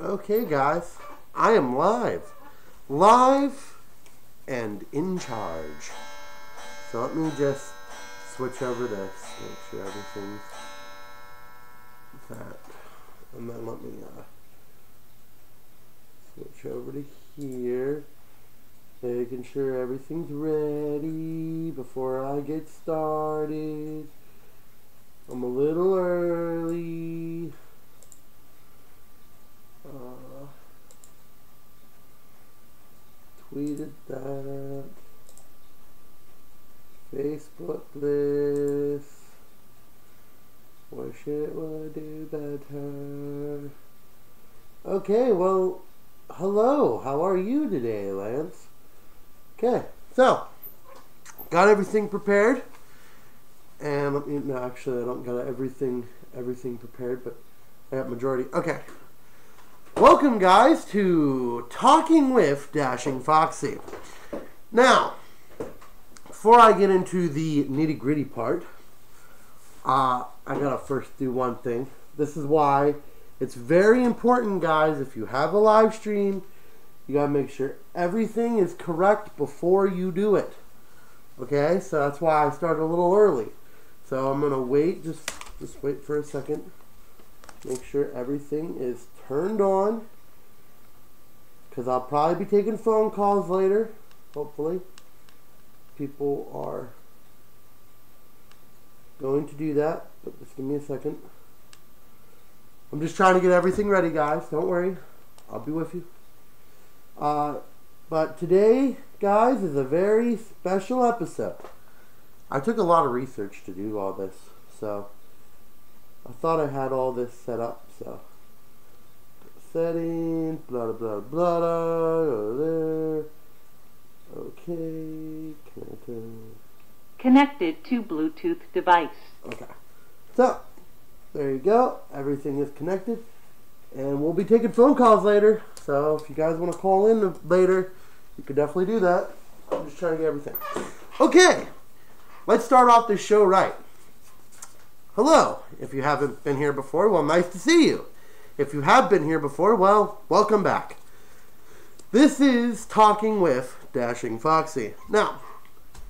Okay, guys, I am live. Live and in charge. So let me just switch over this, make sure everything's that. And then let me switch over to here. Making sure everything's ready before I get started. I'm a little early. Tweeted that. Facebook bliss. Wish it would do better. Okay, well, hello. How are you today, Lance? Okay, so got everything prepared. And let me, no, actually, I don't got everything prepared, but I got majority. Okay. Welcome, guys, to Talking with Dashing Foxie. Now, before I get into the nitty-gritty part, I gotta first do one thing. This is why it's very important, guys, if you have a live stream, you gotta make sure everything is correct before you do it. Okay, so that's why I started a little early. So I'm gonna wait, just wait for a second. Make sure everything is turned on, because I'll probably be taking phone calls later, hopefully. People are going to do that, but just give me a second. I'm just trying to get everything ready, guys. Don't worry. I'll be with you. But today, guys, is a very special episode. I took a lot of research to do all this, so I thought I had all this set up, so settings, blah blah blah blah, go there. Okay, connected to Bluetooth device. Okay, so there you go. Everything is connected, and we'll be taking phone calls later. So if you guys want to call in later, you can definitely do that. I'm just trying to get everything. Okay, let's start off this show right. Hello. If you haven't been here before, well, nice to see you. If you have been here before, well, welcome back. This is Talking with Dashing Foxie. Now,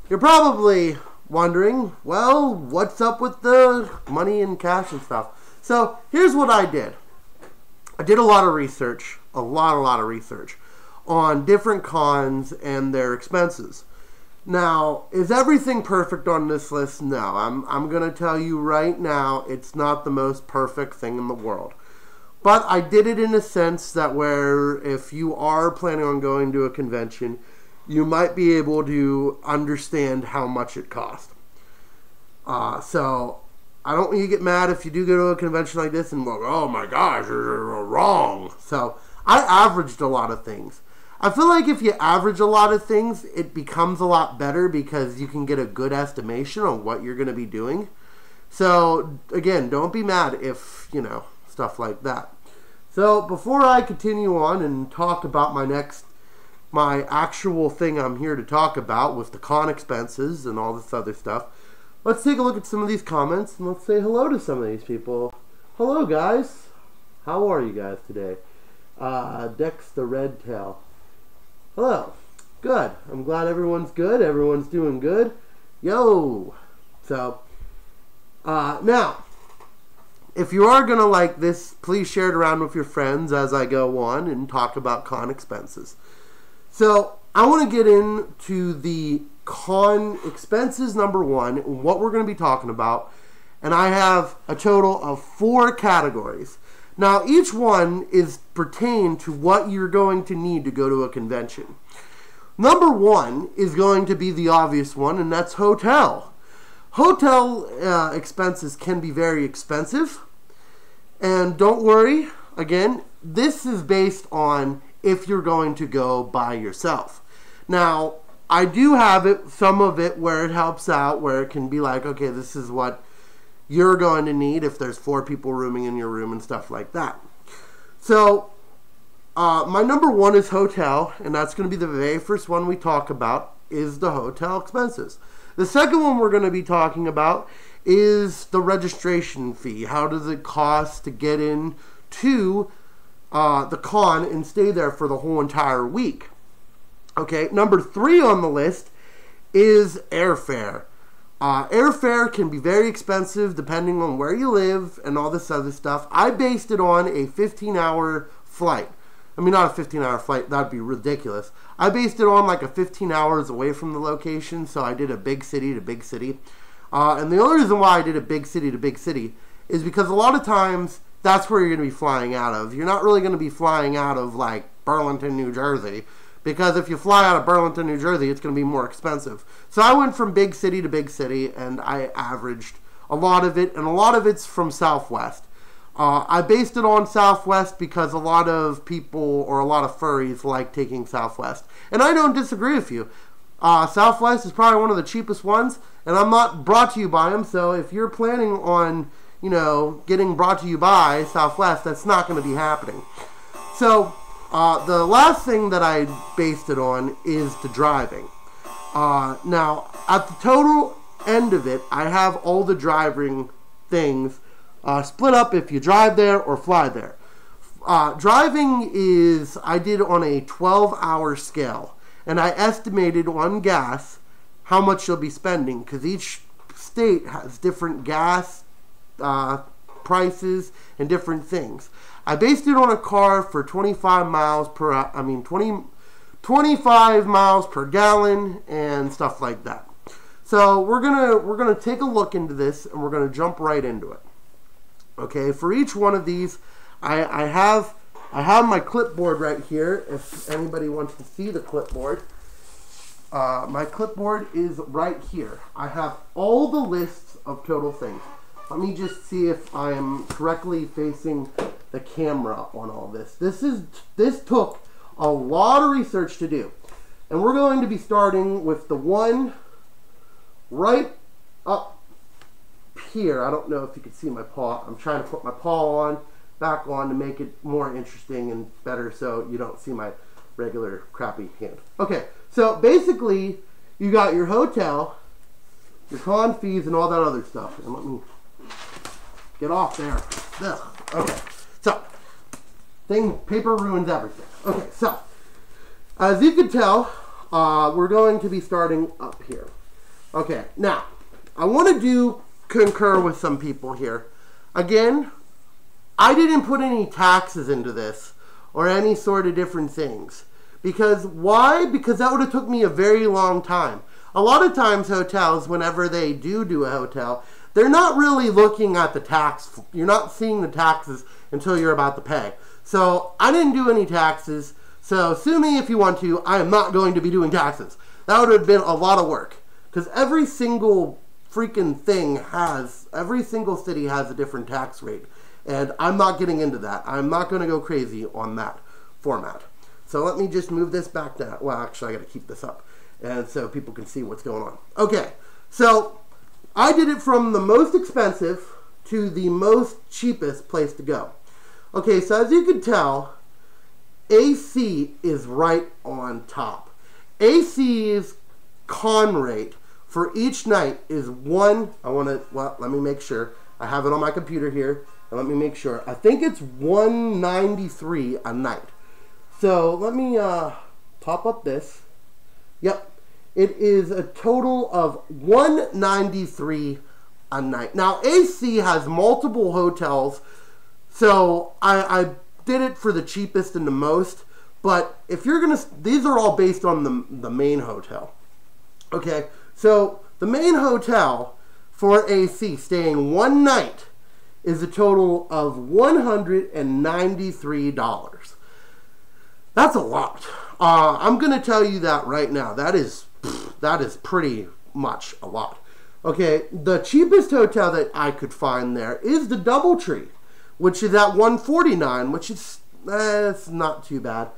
you're probably wondering, well, what's up with the money and cash and stuff? So, here's what I did. I did a lot of research, a lot of research on different cons and their expenses. Now, is everything perfect on this list? No. I'm going to tell you right now, it's not the most perfect thing in the world. But I did it in a sense that where if you are planning on going to a convention, you might be able to understand how much it costs. So, I don't want you to get mad if you do go to a convention like this and go, oh my gosh, you're wrong. So, I averaged a lot of things. I feel like if you average a lot of things, it becomes a lot better because you can get a good estimation on what you're going to be doing. So, again, don't be mad if, you know, stuff like that. So, before I continue on and talk about my actual thing I'm here to talk about with the con expenses and all this other stuff, let's take a look at some of these comments and let's say hello to some of these people. Hello, guys. How are you guys today? Dex the Red Tail. Hello. Good. I'm glad everyone's good. Everyone's doing good. Yo. So, now, if you are going to like this, please share it around with your friends as I go on and talk about con expenses. So, I want to get into the con expenses number one, and what we're going to be talking about. And I have a total of 4 categories. Now, each one is pertained to what you're going to need to go to a convention. Number 1 is going to be the obvious one, and that's hotel. Hotel expenses can be very expensive. And don't worry, again, this is based on if you're going to go by yourself. Now, I do have some of it where it helps out, where it can be like, okay, this is what you're going to need if there's 4 people rooming in your room and stuff like that. So, my number 1 is hotel, and that's going to be the very first one we talk about, is the hotel expenses. The second one we're going to be talking about is the registration fee. How does it cost to get in to the con and stay there for the whole entire week. Okay, number 3 on the list is airfare. Airfare can be very expensive depending on where you live and all this other stuff. I based it on a 15-hour flight. I mean, not a 15-hour flight. That'd be ridiculous. I based it on like a 15 hours away from the location, so I did a big city to big city. And the only reason why I did a big city to big city is because a lot of times that's where you're going to be flying out of. You're not really going to be flying out of like Burlington, New Jersey, because if you fly out of Burlington, New Jersey, it's going to be more expensive. So I went from big city to big city, and I averaged a lot of it, and a lot of it's from Southwest. I based it on Southwest because a lot of people or a lot of furries like taking Southwest. And I don't disagree with you. Southwest is probably one of the cheapest ones, and I'm not brought to you by them, so if you're planning on, you know, getting brought to you by Southwest, that's not going to be happening. So, the last thing that I based it on is the driving. Now, at the total end of it, I have all the driving things split up if you drive there or fly there. Driving is, I did on a 12-hour scale, and I estimated on gas how much you'll be spending, because each state has different gas prices and different things. I based it on a car for 25 miles per, 25 miles per gallon and stuff like that. So we're gonna take a look into this, and we're gonna jump right into it. Okay, for each one of these, I have my clipboard right here. If anybody wants to see the clipboard, my clipboard is right here. I have all the lists of total things. Let me just see if I am correctly facing the camera on all this. This took a lot of research to do, and we're going to be starting with the one right up here. I don't know if you can see my paw. I'm trying to put my paw back on to make it more interesting and better so you don't see my regular crappy hand. Okay, so basically you got your hotel, your con fees, and all that other stuff. And let me get off there. Ugh. Okay, so paper ruins everything. Okay, so as you can tell, we're going to be starting up here. Okay, now I want to concur with some people here. Again, I didn't put any taxes into this or any sort of different things. Because why? Because that would have took me a very long time. A lot of times hotels, whenever they do a hotel, they're not really looking at the tax. You're not seeing the taxes until you're about to pay. So I didn't do any taxes. So sue me if you want to. I am not going to be doing taxes. That would have been a lot of work. Because every single freaking thing every single city has a different tax rate. And I'm not getting into that. I'm not going to go crazy on that format. So let me just move this back down. Well, actually, I got to keep this up, and so people can see what's going on. Okay, so I did it from the most expensive to the most cheapest place to go. Okay, so as you can tell, AC is right on top. AC's con rate for each night is let me make sure. I have it on my computer here, and let me make sure. I think it's $193 a night. So let me pop up this. Yep, it is a total of $193 a night. Now AC has multiple hotels, so I did it for the cheapest and the most. But if you're gonna, these are all based on the main hotel. Okay, so the main hotel for AC staying one night is a total of $193. That's a lot. I'm going to tell you that right now. That is pretty much a lot. Okay, the cheapest hotel that I could find there is the DoubleTree, which is at $149, which is it's not too bad.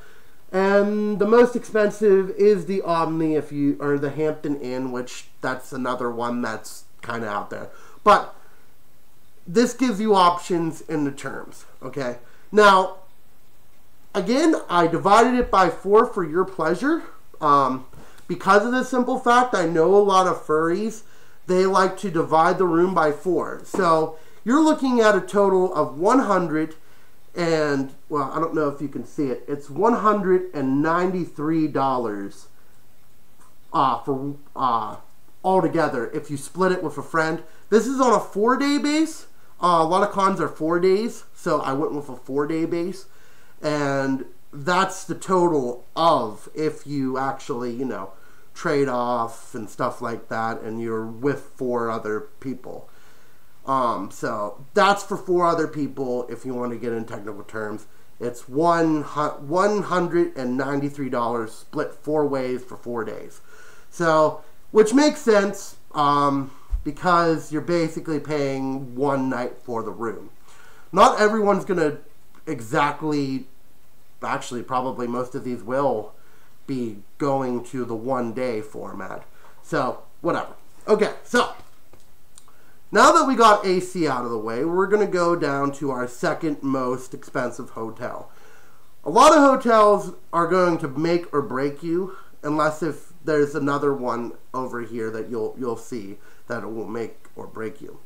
And the most expensive is the Omni, or the Hampton Inn, which that's another one that's kind of out there. But this gives you options in the terms. Okay, now again, I divided it by 4 for your pleasure. Because of the simple fact, I know a lot of furries, they like to divide the room by 4. So you're looking at a total of $193 And, well, I don't know if you can see it. It's $193 for altogether if you split it with a friend. This is on a 4-day base. A lot of cons are 4 days, so I went with a 4-day base. And that's the total of if you actually, you know, trade off and stuff like that, and you're with 4 other people. So that's for 4 other people. If you want to get in technical terms, it's $193 split 4 ways for 4 days. So, which makes sense, because you're basically paying 1 night for the room. Not everyone's gonna exactly, actually probably most of these will be going to the 1-day format. So, whatever. Okay, so now that we got AC out of the way, we're going to go down to our second most expensive hotel. A lot of hotels are going to make or break you, unless if there's another one over here that you'll see that it will make or break you.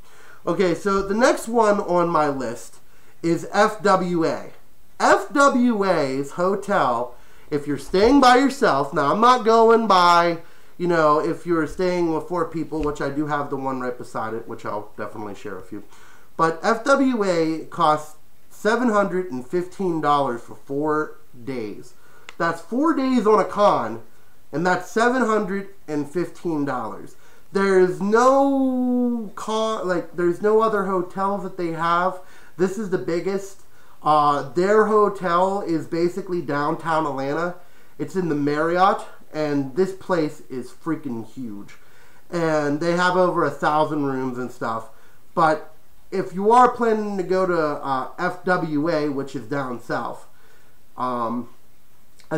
Okay, so the next one on my list is FWA. FWA's hotel, if you're staying by yourself, now I'm not going by, you know, if you're staying with 4 people, which I do have the one right beside it, which I'll definitely share with you. But FWA costs $715 for 4 days. That's 4 days on a con, and that's $715. There's no there's no other hotels that they have. This is the biggest. Their hotel is basically downtown Atlanta. It's in the Marriott, and this place is freaking huge. And they have over 1,000 rooms and stuff. But if you are planning to go to FWA, which is down south, I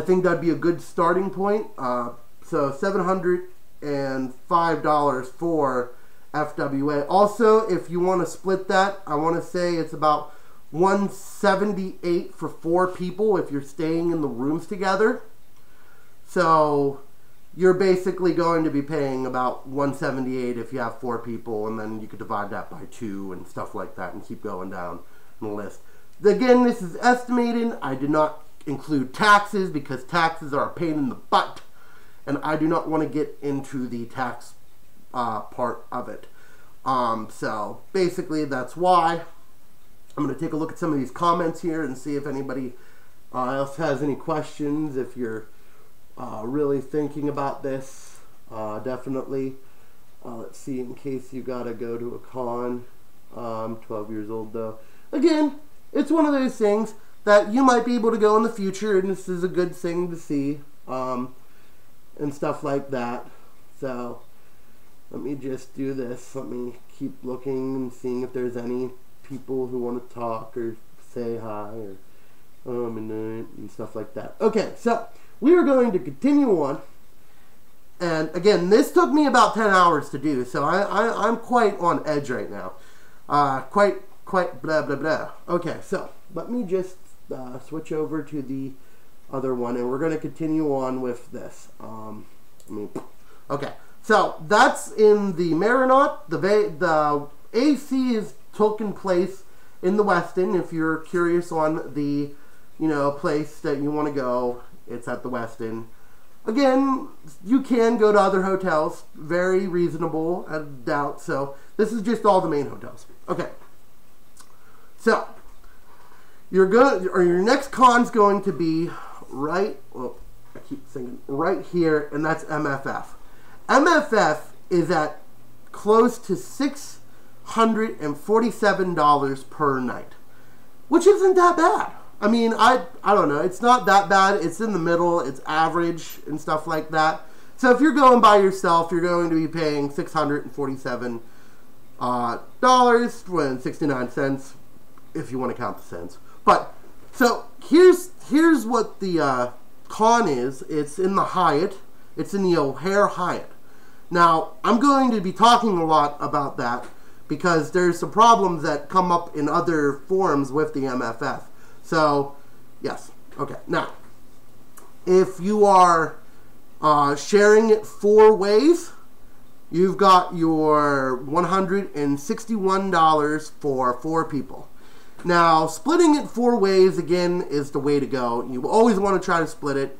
think that'd be a good starting point. So $705 for FWA. Also, if you want to split that, I want to say it's about $178 for 4 people if you're staying in the rooms together. So you're basically going to be paying about $178 if you have 4 people, and then you could divide that by 2 and stuff like that and keep going down the list. Again, this is estimated. I did not include taxes because taxes are a pain in the butt, and I do not want to get into the tax part of it. So basically that's why. I'm going to take a look at some of these comments here and see if anybody else has any questions. If you're really thinking about this, definitely. Let's see, in case you got to go to a con. I'm 12 years old though. Again, it's one of those things that you might be able to go in the future, and this is a good thing to see, and stuff like that. So let me just do this. Let me keep looking and seeing if there's any people who want to talk or say hi or and stuff like that. Okay, so we are going to continue on, and again, this took me about 10 hours to do, so I'm quite on edge right now. Quite blah blah blah. Okay, so let me just switch over to the other one, and we're going to continue on with this. Okay, so that's in the Marriott. The AC is taking place in the Westin. If you're curious on the, you know, place that you want to go, it's at the Westin. Again, you can go to other hotels, very reasonable, I doubt. So this is just all the main hotels. Okay, so your next con's going to be right. Well, I keep thinking right here, and that's MFF. MFF is at close to $647 per night, which isn't that bad. I mean, I don't know. It's not that bad. It's in the middle. It's average and stuff like that. So if you're going by yourself, you're going to be paying $647 $69 if you want to count the cents. But so here's what the con is. It's in the Hyatt. It's in the O'Hare Hyatt. Now I'm going to be talking a lot about that because there's some problems that come up in other forums with the MFF. So, yes. Okay. Now, if you are sharing it 4 ways, you've got your $161 for 4 people. Now, splitting it 4 ways, again, is the way to go. You always want to try to split it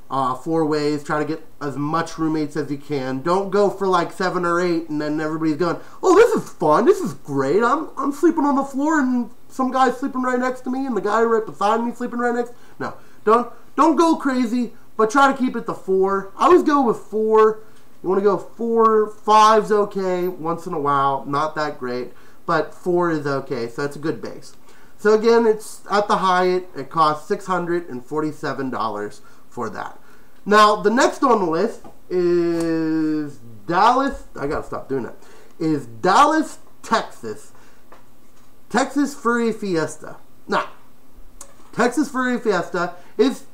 4 ways. Try to get as much roommates as you can. Don't go for like 7 or 8 and then everybody's going, oh, this is fun. This is great. I'm sleeping on the floor and some guy's sleeping right next to me and the guy right beside me sleeping right next. No, don't go crazy, but try to keep it to 4. I always go with 4. You want to go 4, 5's okay once in a while. Not that great. But 4 is okay, so that's a good base. So again, it's at the Hyatt. It costs $647 for that. Now, the next on the list is Dallas. I gotta stop doing that. Is Dallas, Texas. Texas Furry Fiesta. Now, Texas Furry Fiesta is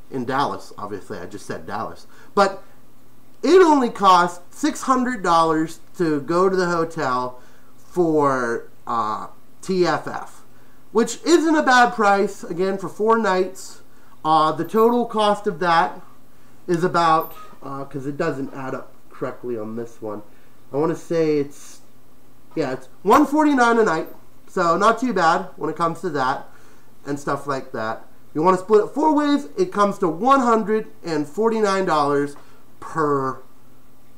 in Dallas. Obviously, I just said Dallas. But it only costs $600 to go to the hotel for TFF, which isn't a bad price, again, for 4 nights. The total cost of that is about, because it doesn't add up correctly on this one, I want to say it's $149 a night, so not too bad when it comes to that and stuff like that. You want to split it 4 ways, it comes to $149 per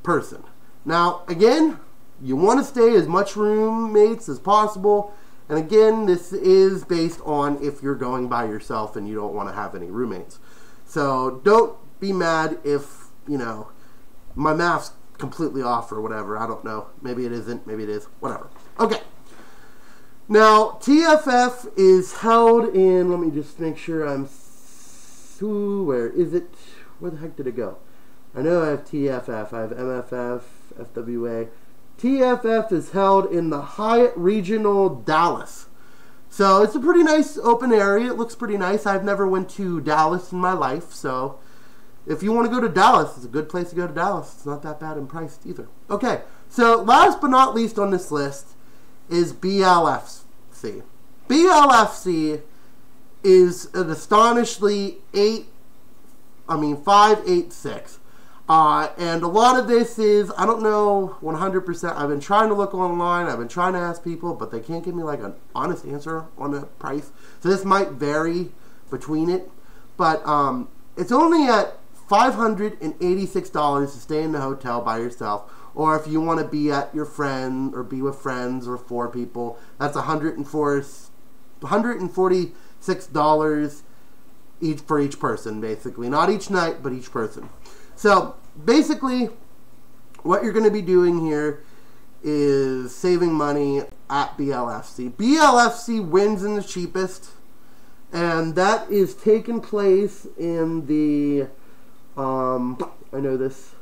person. Now, again, you want to stay as much roommates as possible. And again, this is based on if you're going by yourself and you don't want to have any roommates. So don't be mad if, my math's completely off or whatever. I don't know. Maybe it isn't. Maybe it is. Whatever. Okay. Now, TFF is held in, let me just make sure where is it? Where the heck did it go? I know I have TFF. I have MFF, FWA. TFF is held in the Hyatt Regional Dallas. So it's a pretty nice open area. It looks pretty nice. I've never went to Dallas in my life. So if you want to go to Dallas, it's a good place to go to Dallas. It's not that bad in price either. Okay, so last but not least on this list is BLFC. BLFC is an astonishingly 586. And a lot of this is, I don't know 100%. I've been trying to look online. I've been trying to ask people, but they can't give me like an honest answer on the price. So this might vary between it. But it's only at $586 to stay in the hotel by yourself. Or if you want to be at your friend or be with friends or 4 people, that's $146 for each person, basically. Not each night, but each person. So basically, what you're going to be doing here is saving money at BLFC. BLFC wins in the cheapest, and that is taking place in the, I know this.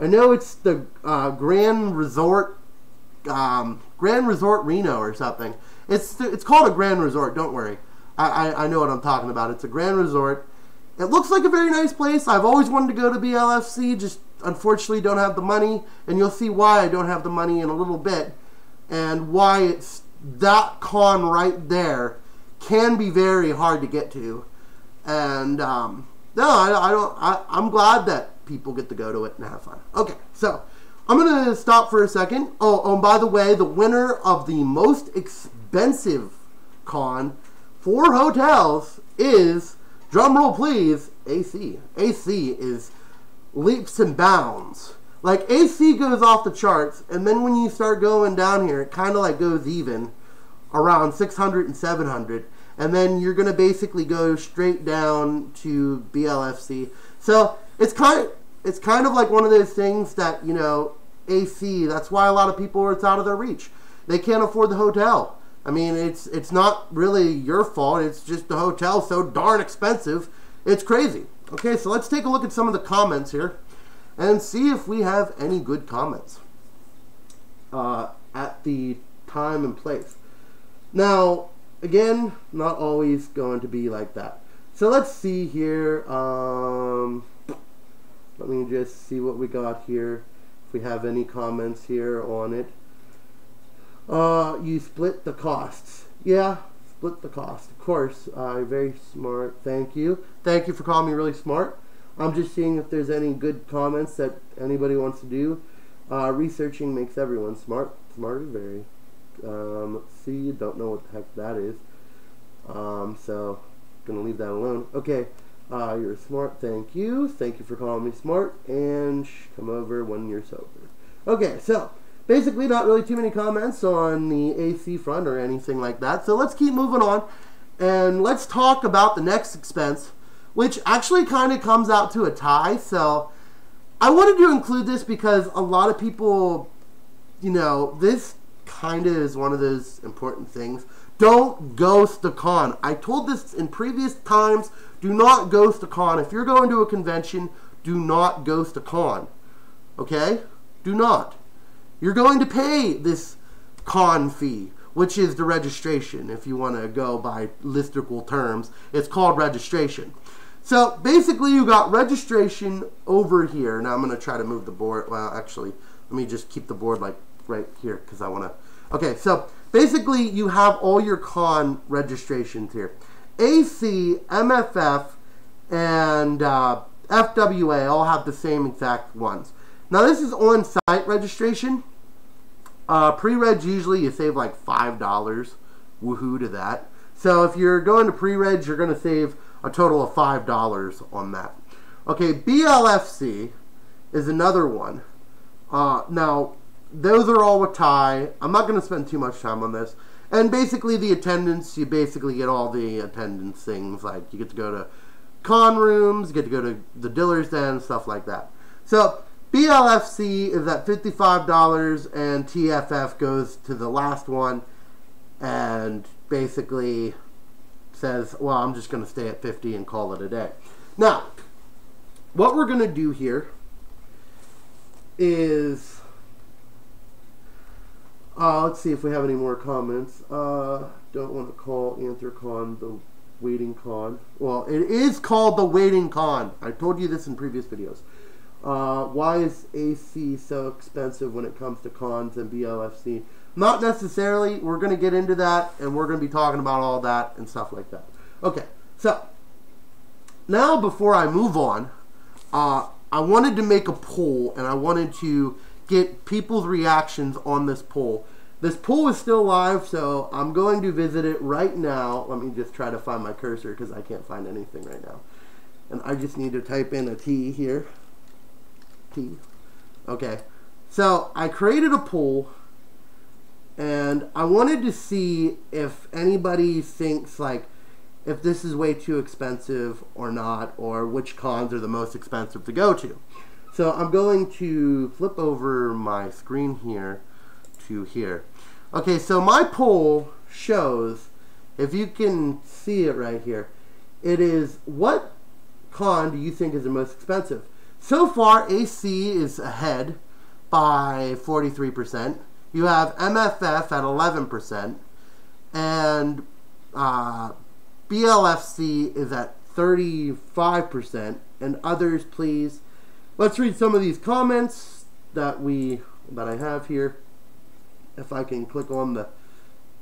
I know it's the Grand Resort Reno or something. It's called a Grand Resort. Don't worry, I know what I'm talking about. It's a Grand Resort. It looks like a very nice place. I've always wanted to go to BLFC, just unfortunately don't have the money. And you'll see why I don't have the money in a little bit. And why it's that con right there can be very hard to get to. And, no, I'm glad that people get to go to it and have fun. Okay, so I'm going to stop for a second. Oh, and by the way, the winner of the most expensive con for hotels is, drum roll please, AC. AC is leaps and bounds. Like, AC goes off the charts, and then when you start going down here, it kind of like goes even around 600 and 700, and then you're going to basically go straight down to BLFC. So it's kind of like one of those things that, AC, that's why a lot of people, it's out of their reach. They can't afford the hotel. I mean, it's not really your fault. It's just the hotel's so darn expensive. It's crazy. Okay, so let's take a look at some of the comments here and see if we have any good comments at the time and place. Now, again, not always going to be like that. So let's see here. Let me just see what we got here. If we have any comments here on it. You split the costs. Yeah, split the cost. Of course. Very smart. Thank you. Thank you for calling me really smart. I'm just seeing if there's any good comments that anybody wants to do. Researching makes everyone smart. Smarter, very Let's see, don't know what the heck that is. So, gonna leave that alone. Okay, you're smart, thank you. Thank you for calling me smart, and come over when you're sober. Okay, so, basically not really too many comments on the AC front or anything like that. So let's keep moving on, and let's talk about the next expense, which actually kind of comes out to a tie. So I wanted to include this because a lot of people, you know, this kind of is one of those important things. Don't ghost the con. I told this in previous times. Do not ghost a con. If you're going to a convention, do not ghost a con. Okay? Do not. You're going to pay this con fee, which is the registration. If you want to go by listicle terms, it's called registration. So basically you got registration over here. Now I'm going to try to move the board. Well, actually, let me just keep the board like right here because I want to. Okay, so basically you have all your con registrations here. AC, MFF, and FWA all have the same exact ones. Now this is on-site registration. Pre-reg, usually you save like $5. Woohoo to that. So if you're going to pre-reg, you're going to save a total of $5 on that. Okay, BLFC is another one. Now, those are all with tie. I'm not going to spend too much time on this. And basically the attendance, you basically get all the attendance things. Like you get to go to con rooms, you get to go to the dealer's den, stuff like that. So BLFC is at $55 and TFF goes to the last one and basically says, well, I'm just going to stay at 50 and call it a day. Now, what we're going to do here is, let's see if we have any more comments. Don't want to call Anthrocon the waiting con. Well, it is called the waiting con. I told you this in previous videos. Why is AC so expensive when it comes to cons and BLFC? Not necessarily. We're going to get into that, and we're going to be talking about all that and stuff like that. Okay, so now before I move on, I wanted to make a poll, and I wanted to get people's reactions on this poll. This poll is still live, so I'm going to visit it right now. Let me just try to find my cursor because I can't find anything right now. And I just need to type in a T here. T. Okay, so I created a poll, and I wanted to see if anybody thinks like if this is way too expensive or not, or which cons are the most expensive to go to. So I'm going to flip over my screen here to here. Okay, so my poll shows, if you can see it right here, it is what con do you think is the most expensive? So far, AC is ahead by 43%. You have MFF at 11%, and BLFC is at 35%, and others, please. Let's read some of these comments that I have here. If I can click on the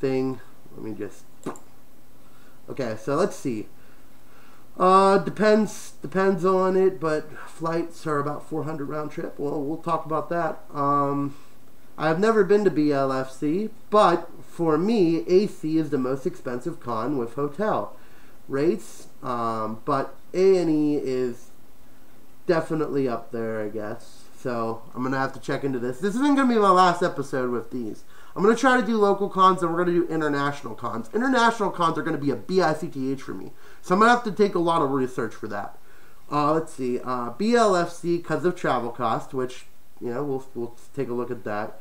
thing, let me just. Okay, so let's see. Depends on it, but flights are about 400 round trip. Well, we'll talk about that. I've never been to BLFC, but for me, AC is the most expensive con with hotel rates. But A&E is definitely up there, I guess. So I'm going to have to check into this. This isn't going to be my last episode with these. I'm going to try to do local cons, and we're going to do international cons. International cons are going to be a BICTH for me. So I'm going to have to take a lot of research for that. Let's see. BLFC, because of travel cost, which, you know, we'll take a look at that.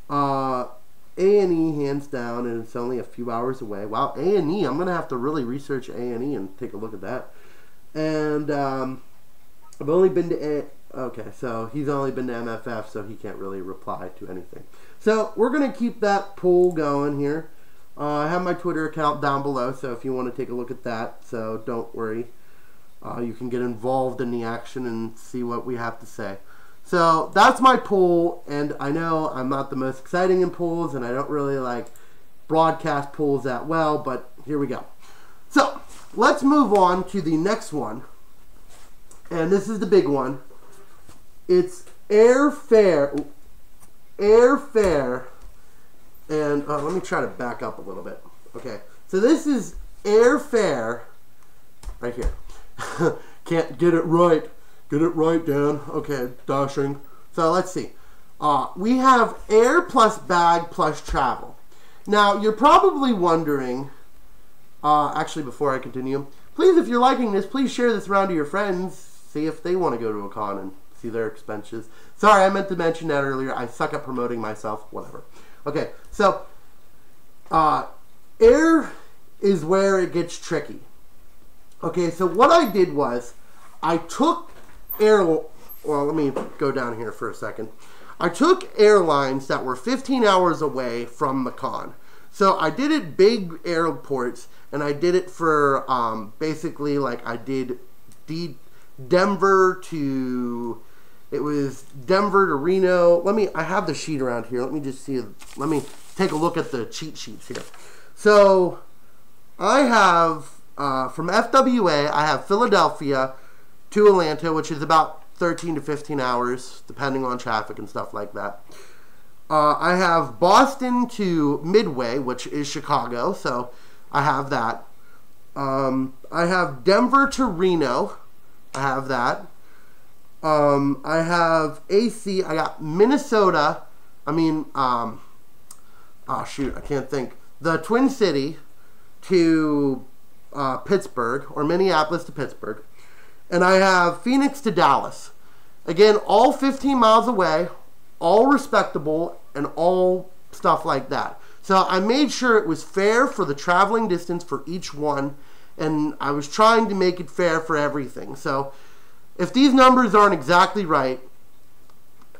A&E, hands down, and it's only a few hours away. Wow, A&E. I'm going to have to really research A&E and take a look at that. And I've only been to okay, so he's only been to MFF, so he can't really reply to anything. So we're going to keep that poll going here. I have my Twitter account down below, so if you want to take a look at that, so don't worry. You can get involved in the action and see what we have to say. So that's my poll, and I know I'm not the most exciting in polls, and I don't really like broadcast polls that well, but here we go. So let's move on to the next one, and this is the big one. It's airfare And let me try to back up a little bit. Okay, so this is airfare right here. Can't get it right. Get it right, Dan. Okay, dashing. So let's see. We have air plus bag plus travel. Now, you're probably wondering, actually, before I continue, please, if you're liking this, please share this around to your friends. See if they want to go to a con and see their expenses. Sorry, I meant to mention that earlier. I suck at promoting myself. Whatever. Okay, so air is where it gets tricky. Okay, so what I did was I took well, let me go down here for a second. I took airlines that were 15 hours away from the con. So I did it big airports, and I did it for basically like I did Denver to, it was Denver to Reno. I have the sheet around here. Let me just see, let me take a look at the cheat sheets here. So I have, from FWA, I have Philadelphia to Atlanta, which is about 13 to 15 hours, depending on traffic and stuff like that. I have Boston to Midway, which is Chicago, so I have that. I have Denver to Reno. I have that. I have AC. I got Minnesota. Oh shoot, I can't think. The Twin City to Pittsburgh, or Minneapolis to Pittsburgh. And I have Phoenix to Dallas. Again, all 15 miles away, all respectable, and all stuff like that. So I made sure it was fair for the traveling distance for each one, and I was trying to make it fair for everything. So if these numbers aren't exactly right,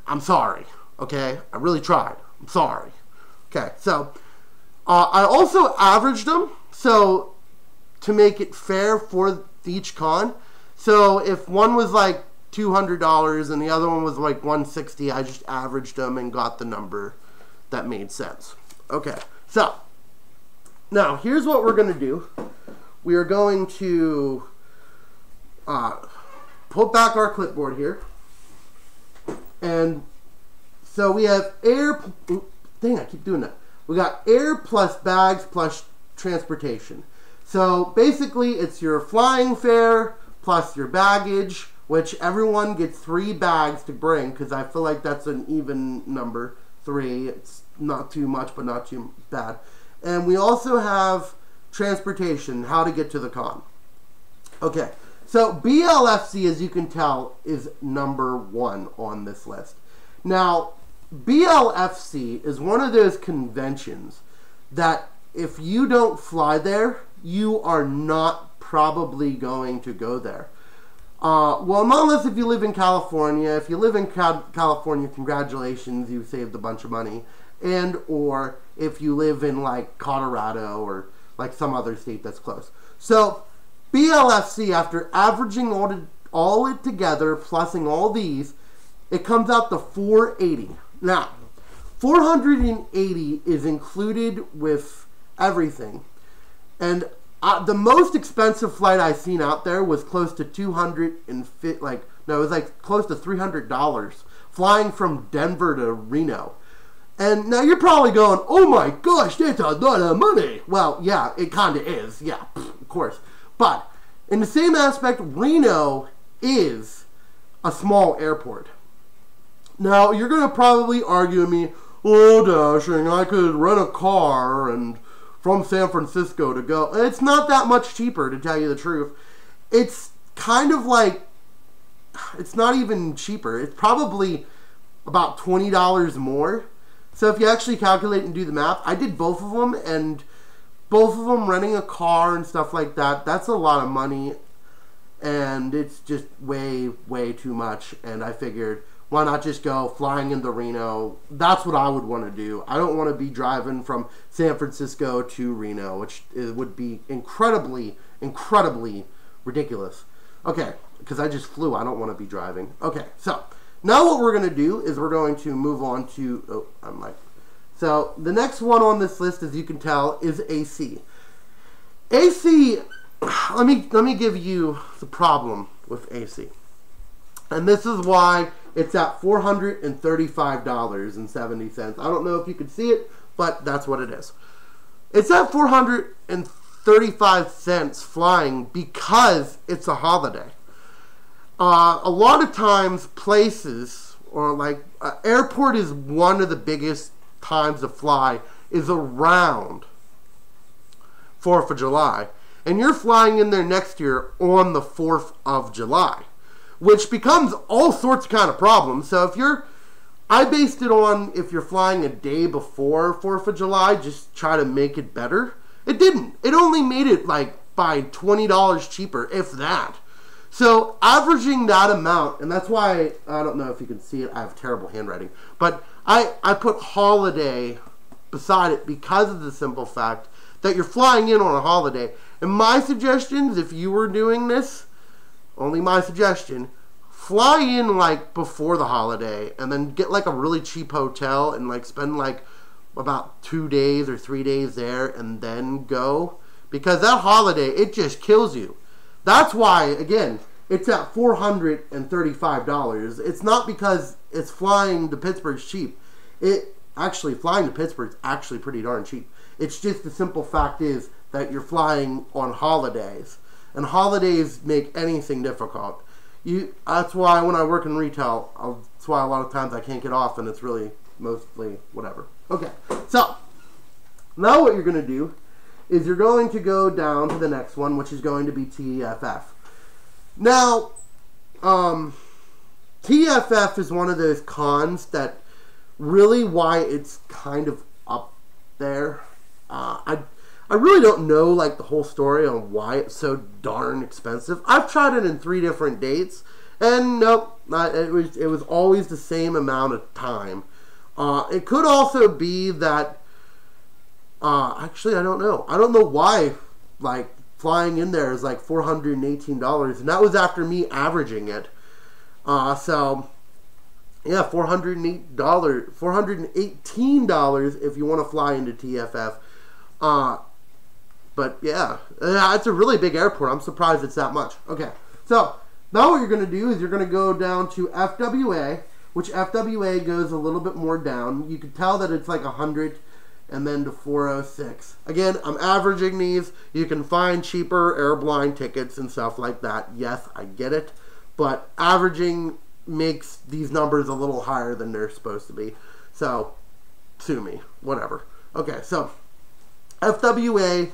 I'm sorry, okay? I really tried. I'm sorry. Okay, so I also averaged them, so to make it fair for each con. So if one was like $200 and the other one was like $160, I just averaged them and got the number that made sense. Okay, so now here's what we're going to do. We are going to put back our clipboard here. And so we have air, dang, I keep doing that. We got air plus bags plus transportation. So basically it's your flying fare plus your baggage, which everyone gets 3 bags to bring, because I feel like that's an even number, 3. It's not too much, but not too bad. And we also have transportation, how to get to the con. Okay, so BLFC, as you can tell, is number 1 on this list. Now, BLFC is one of those conventions that if you don't fly there, you are not probably going to go there. Well, not unless if you live in California. If you live in California, congratulations, you saved a bunch of money. And or if you live in like Colorado or like some other state that's close. So BLFC, after averaging all it together, plusing all these, it comes out to 480. Now, 480 is included with everything. And the most expensive flight I've seen out there was close to it was like close to $300 flying from Denver to Reno. And now you're probably going, oh my gosh, that's a lot of money. Well, yeah, it kind of is. Yeah, of course. But in the same aspect, Reno is a small airport. Now, you're going to probably argue with me, oh, dashing, I could rent a car and from San Francisco to go. It's not that much cheaper, to tell you the truth. It's kind of like, it's not even cheaper. It's probably about $20 more. So if you actually calculate and do the math, I did both of them, and both of them renting a car and stuff like that, that's a lot of money, and it's just way, way too much, and I figured, why not just go flying into Reno? That's what I would want to do. I don't want to be driving from San Francisco to Reno, which would be incredibly, incredibly ridiculous. Okay, because I just flew. I don't want to be driving. Okay, so now what we're going to do is we're going to move on to... So the next one on this list, as you can tell, is AC. AC, let me give you the problem with AC. And this is why It's at $435.70. I don't know if you can see it, but that's what it is. It's at 435 cents flying because it's a holiday. A lot of times places, or like airport is one of the biggest times to fly, is around 4th of July. And you're flying in there next year on the 4th of July, which becomes all sorts of kind of problems. So I based it on if you're flying a day before 4th of July, just try to make it better. It didn't. It only made it like by $20 cheaper, if that. So averaging that amount, and that's why, I don't know if you can see it, I have terrible handwriting, but I put holiday beside it because of the simple fact that you're flying in on a holiday. And my suggestions, if you were doing this, only my suggestion, fly in like before the holiday and then get like a really cheap hotel and like spend like about 2 days or 3 days there and then go. Because that holiday, it just kills you. That's why, again, it's at $435. It's not because it's flying to Pittsburgh's cheap. Flying to Pittsburgh's actually pretty darn cheap. It's just the simple fact is that you're flying on holidays. And holidays make anything difficult. That's why when I work in retail, that's why a lot of times I can't get off and it's really mostly whatever. Okay, so now what you're going to do is you're going to go down to the next one, which is going to be TFF. Now, TFF is one of those cons that really why it's kind of up there. I really don't know like the whole story on why it's so darn expensive. I've tried it in 3 different dates, and nope, it was always the same amount of time. It could also be that actually I don't know. I don't know why like flying in there is like $418, and that was after me averaging it. So yeah, $418 if you want to fly into TFF. But yeah, it's a really big airport. I'm surprised it's that much. Okay, so now what you're going to do is you're going to go down to FWA, which FWA goes a little bit more down. You can tell that it's like 100 and then to 406. Again, I'm averaging these. You can find cheaper airline tickets and stuff like that. Yes, I get it. But averaging makes these numbers a little higher than they're supposed to be. So, sue me. Whatever. Okay, so FWA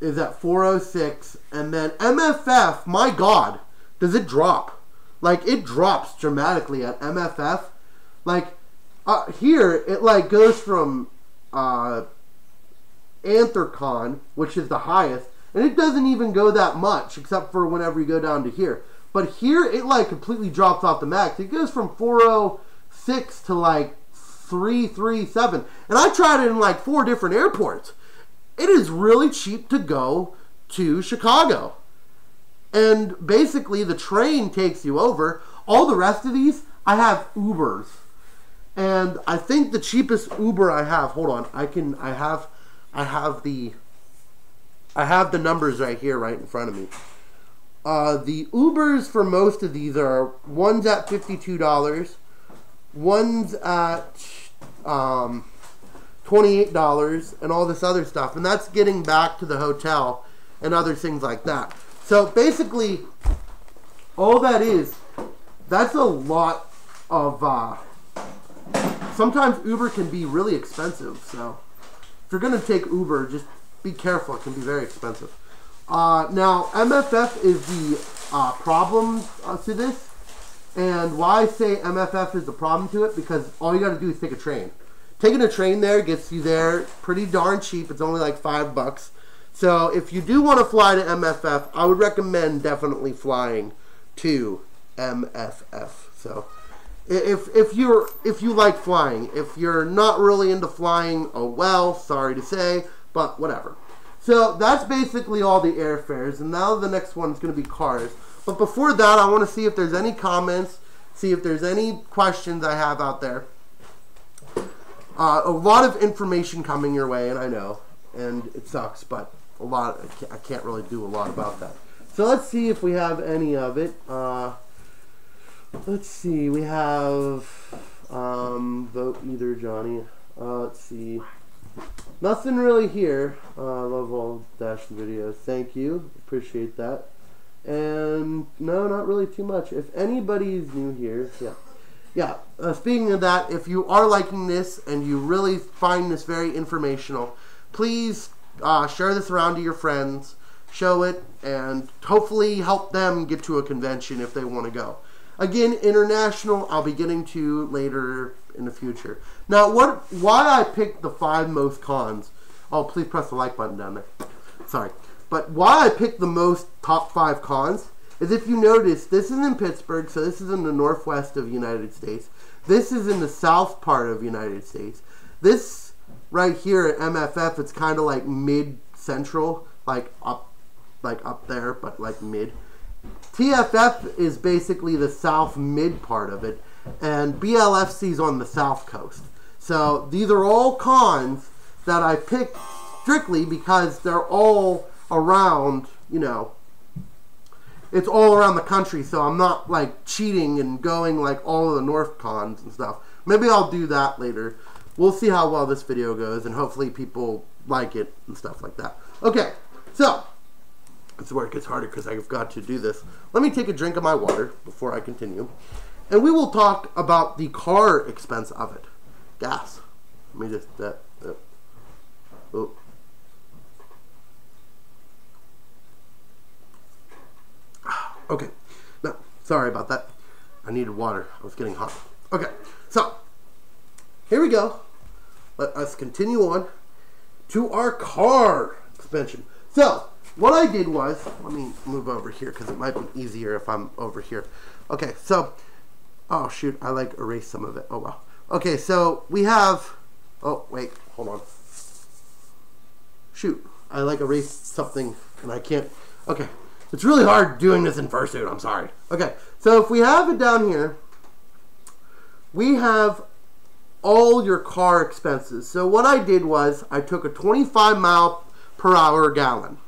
is at 406. And then MFF, my God, does it drop? Like, it drops dramatically at MFF. Like, here, it like goes from Anthrocon, which is the highest, and it doesn't even go that much, except for whenever you go down to here. But here, it like completely drops off the max. It goes from 406 to like 337. And I tried it in like 4 different airports. It is really cheap to go to Chicago. And basically, the train takes you over. All the rest of these, I have Ubers. And I think the cheapest Uber I have, hold on, I have the numbers right here, right in front of me. The Ubers for most of these are, one's at $52, one's at $28, and all this other stuff. And that's getting back to the hotel and other things like that. So basically, all that is, that's a lot of, sometimes Uber can be really expensive. So if you're going to take Uber, just be careful. It can be very expensive. Now, MFF is the problem to this. And why I say MFF is the problem to it, because all you got to do is take a train. Taking a train there gets you there pretty darn cheap. It's only like $5. So if you do want to fly to MFF, I would recommend definitely flying to MFF. So if you like flying, if you're not really into flying, oh well, sorry to say, but whatever. So that's basically all the airfares, and now the next one is going to be cars. But before that, I want to see if there's any comments, see if there's any questions I have out there. A lot of information coming your way, and I know, and it sucks, but I can't really do a lot about that. So let's see if we have any of it. Let's see, we have vote either Johnny. Let's see. Nothing really here. I love all dashing videos. Thank you. Appreciate that. And no, not really too much. If anybody's new here, yeah. Speaking of that, if you are liking this and you really find this very informational, please share this around to your friends, show it, and hopefully help them get to a convention if they want to go. Again, international, I'll be getting to later in the future. Now, why I picked the 5 most cons. Oh, please press the like button down there. Sorry. But why I picked the top 5 cons is, if you notice, this is in Pittsburgh, so this is in the northwest of the United States. This is in the south part of the United States. This right here at MFF, it's kind of like mid-central, like up there, but like mid. TFF is basically the south mid part of it, and BLFC's on the south coast. So these are all cons that I picked strictly because they're all around, you know, it's all around the country, so I'm not like cheating and going like all of the north cons and stuff. Maybe I'll do that later. We'll see how well this video goes, and hopefully people like it and stuff like that. Okay, so this is where it gets harder because I've got to do this. Let me take a drink of my water before I continue. And we will talk about the car expense of it. Gas. Let me just... oh. Okay. No, sorry about that. I needed water. I was getting hot. Okay, so here we go. Let us continue on to our car expansion. So, what I did was, let me move over here because it might be easier if I'm over here. Okay, so, oh shoot, I like erased some of it. Oh wow. Okay, so we have, oh wait, hold on. Shoot, I like erased something and I can't, okay. It's really hard doing this in fursuit, I'm sorry. Okay, so if we have it down here, we have all your car expenses. So what I did was, I took a 25 mile per hour gallon.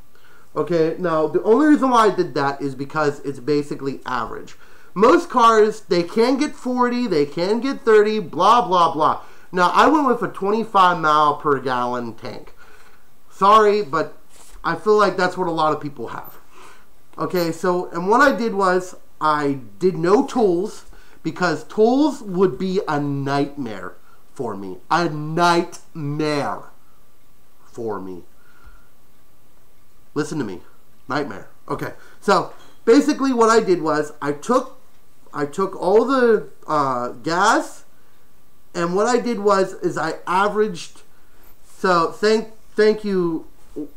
Okay, now the only reason why I did that is because it's basically average. Most cars, they can get 40, they can get 30, blah, blah, blah. Now, I went with a 25 mile per gallon tank. Sorry, but I feel like that's what a lot of people have. Okay, so, and what I did was, I did no tools, because tools would be a nightmare for me. A nightmare for me. Listen to me. Nightmare. Okay, so, basically what I did was, I took all the gas, and what I did was, I averaged, so thank you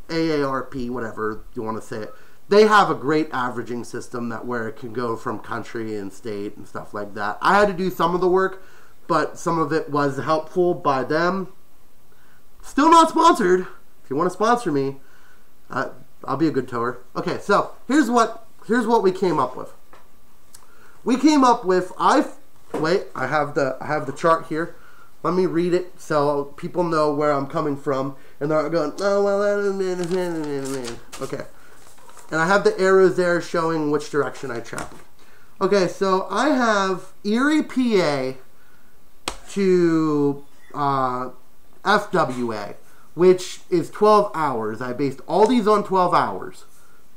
AARP, whatever you want to say it. They have a great averaging system that where it can go from country and state and stuff like that. I had to do some of the work, but some of it was helpful by them. Still not sponsored. If you want to sponsor me, I'll be a good tower. Okay, so here's what we came up with. We came up with I have the chart here. Let me read it so people know where I'm coming from, and they're going, oh well, okay. And I have the arrows there showing which direction I travel. Okay, so I have Erie, PA to FWA, which is 12 hours. I based all these on 12 hours.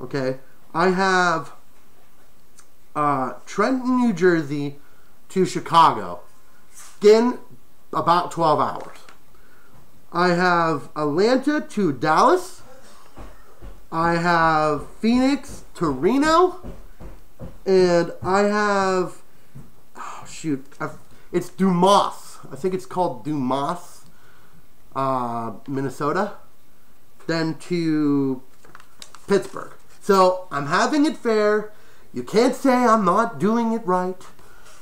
Okay, I have Trenton, New Jersey to Chicago. Again, about 12 hours. I have Atlanta to Dallas. I have Phoenix to Reno, and I have, oh shoot, it's Dumas. I think it's called Dumas, Minnesota, then to Pittsburgh. So I'm having it fair. You can't say I'm not doing it right.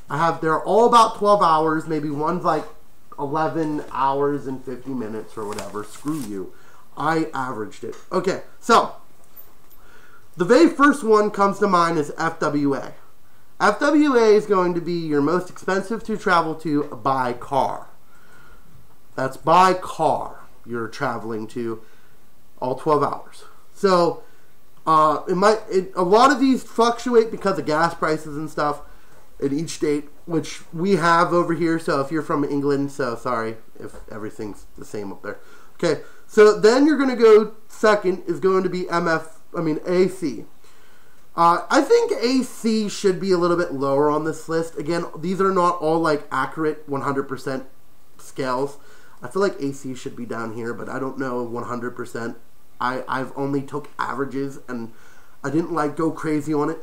They're all about 12 hours. Maybe one's like 11 hours and 50 minutes or whatever. Screw you. I averaged it. Okay, so the very first one comes to mind is FWA. FWA is going to be your most expensive to travel to by car. That's by car you're traveling to all 12 hours. So a lot of these fluctuate because of gas prices and stuff. in each state, which we have over here. So if you're from England, so sorry if everything's the same up there. Okay, so then you're going to go, second is going to be AC. I think AC should be a little bit lower on this list. Again, these are not all like accurate 100% scales. I feel like AC should be down here, but I don't know 100%. I've only took averages, and I didn't like go crazy on it.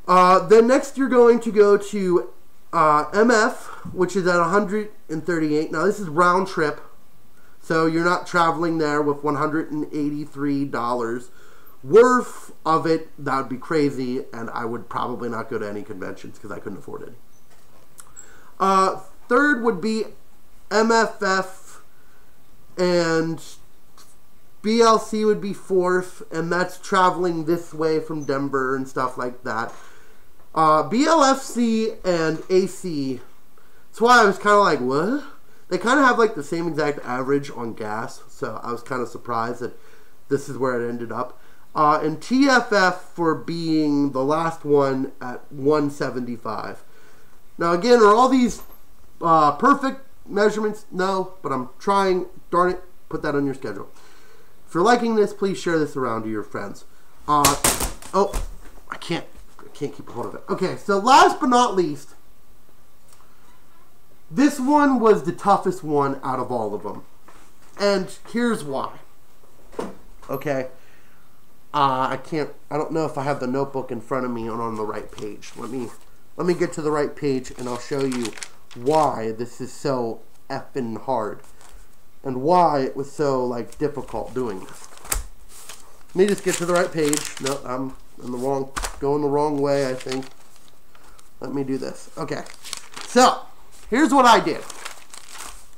Then next you're going to go to MF, which is at 138. Now this is round trip, so you're not traveling there with $183 worth of it. That would be crazy, and I would probably not go to any conventions because I couldn't afford it. Third would be MFF, and BLC would be fourth, and that's traveling this way from Denver and stuff like that. BLFC and AC, that's why I was kind of like, what? They kind of have like the same exact average on gas, so I was kind of surprised that this is where it ended up. And TFF for being the last one at 175. Now again, are all these perfect measurements? No, but I'm trying. Darn it, put that on your schedule. If you're liking this, please share this around to your friends. Oh, I can't keep a hold of it. Okay, so last but not least, this one was the toughest one out of all of them. And here's why. Okay. I don't know if I have the notebook in front of me and on the right page. Let me get to the right page and I'll show you why this is so effing hard. And why it was so like difficult doing this. Let me just get to the right page. No, I'm going the wrong way, I think. Let me do this. Okay. So, here's what I did.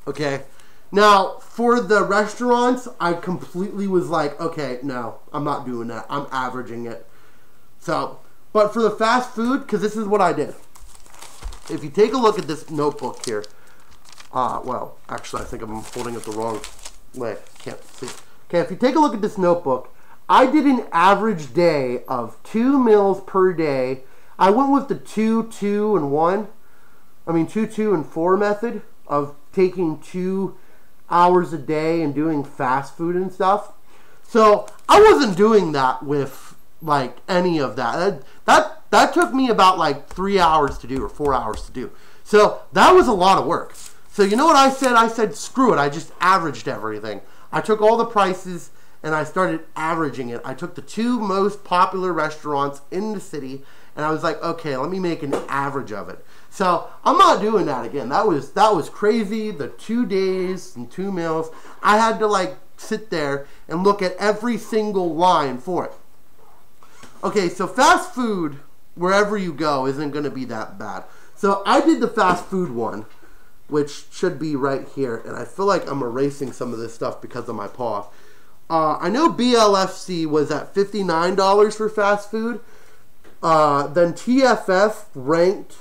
Okay. Now, for the restaurants, I completely was like, okay, no, I'm not doing that. I'm averaging it. So, but for the fast food, because this is what I did. If you take a look at this notebook here, well, actually, I think I'm holding it the wrong way. Can't see. Okay, if you take a look at this notebook, I did an average day of 2 meals per day. I went with the 2, 2, and 1. 2, 2, and 4 method of taking 2 hours a day and doing fast food and stuff. So I wasn't doing that with like any of that. That took me about like 3 hours to do or 4 hours to do. So that was a lot of work. So you know what I said? I said, screw it. I just averaged everything. I took all the prices and I started averaging it. I took the 2 most popular restaurants in the city and I was like, okay, let me make an average of it. So I'm not doing that again. That was crazy. The 2 days and 2 meals. I had to like sit there and look at every single line for it. Okay, so fast food, wherever you go, isn't going to be that bad. So I did the fast food one, which should be right here. And I feel like I'm erasing some of this stuff because of my paw. I know BLFC was at $59 for fast food. Then TFF ranked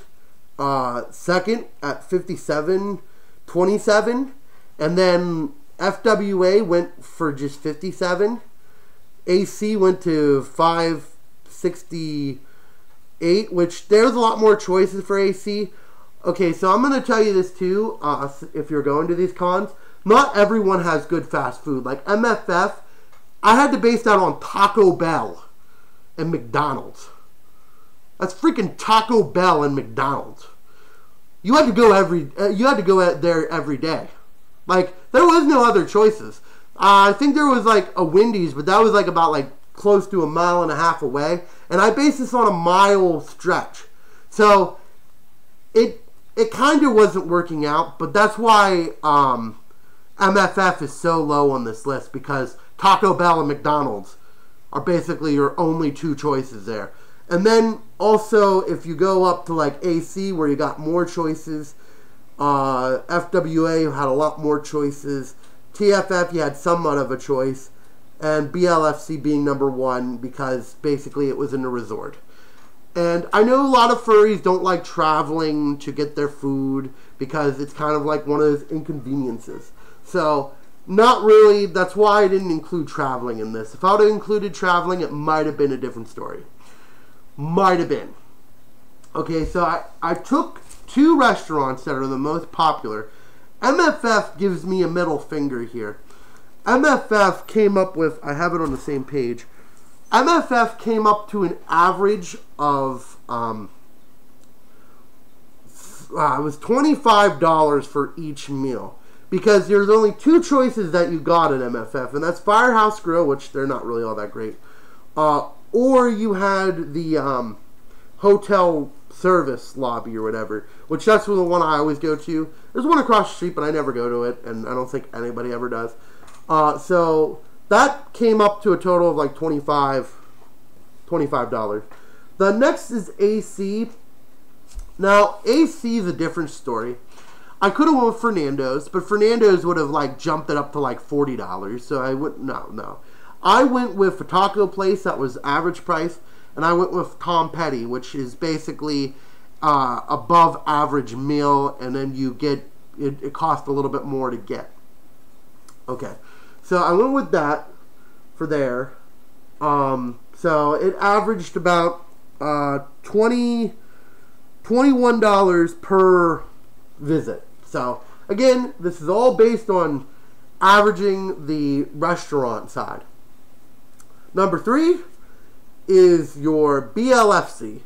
second at $57.27, and then FWA went for just $57. AC went to $5.68, which there's a lot more choices for AC. Okay, so I'm going to tell you this too, if you're going to these cons. Not everyone has good fast food. Like MFF, I had to base that on Taco Bell and McDonald's. That's freaking Taco Bell and McDonald's. You had to go there every day. Like there was no other choices. I think there was like a Wendy's, but that was like about like close to 1.5 miles away, and I based this on a mile stretch. So it kind of wasn't working out, but that's why MFF is so low on this list, because Taco Bell and McDonald's are basically your only 2 choices there. And then also, if you go up to like AC, where you got more choices, FWA, you had a lot more choices, TFF, you had somewhat of a choice, and BLFC being number 1 because basically it was in a resort. And I know a lot of furries don't like traveling to get their food because it's kind of like one of those inconveniences. So, not really. That's why I didn't include traveling in this. If I would have included traveling, it might have been a different story. Might have been. Okay, so I took two restaurants that are the most popular. MFF gives me a middle finger here. MFF came up with, I have it on the same page. MFF came up to an average of, it was $25 for each meal. Because there's only two choices that you got at MFF, and that's Firehouse Grill, which they're not really all that great. Or you had the hotel service lobby or whatever, which that's the one I always go to. There's one across the street, but I never go to it, and I don't think anybody ever does. So that came up to a total of like $25. The next is AC. Now, AC is a different story. I could have went with Fernando's, but Fernando's would have like jumped it up to like $40. So I wouldn't. No. I went with a taco place that was average price, and I went with Tom Petty, which is basically above average meal, and then you get it costs a little bit more to get. Okay, so I went with that for there. So it averaged about $21 per visit. So again, this is all based on averaging the restaurant side. Number 3 is your BLFC.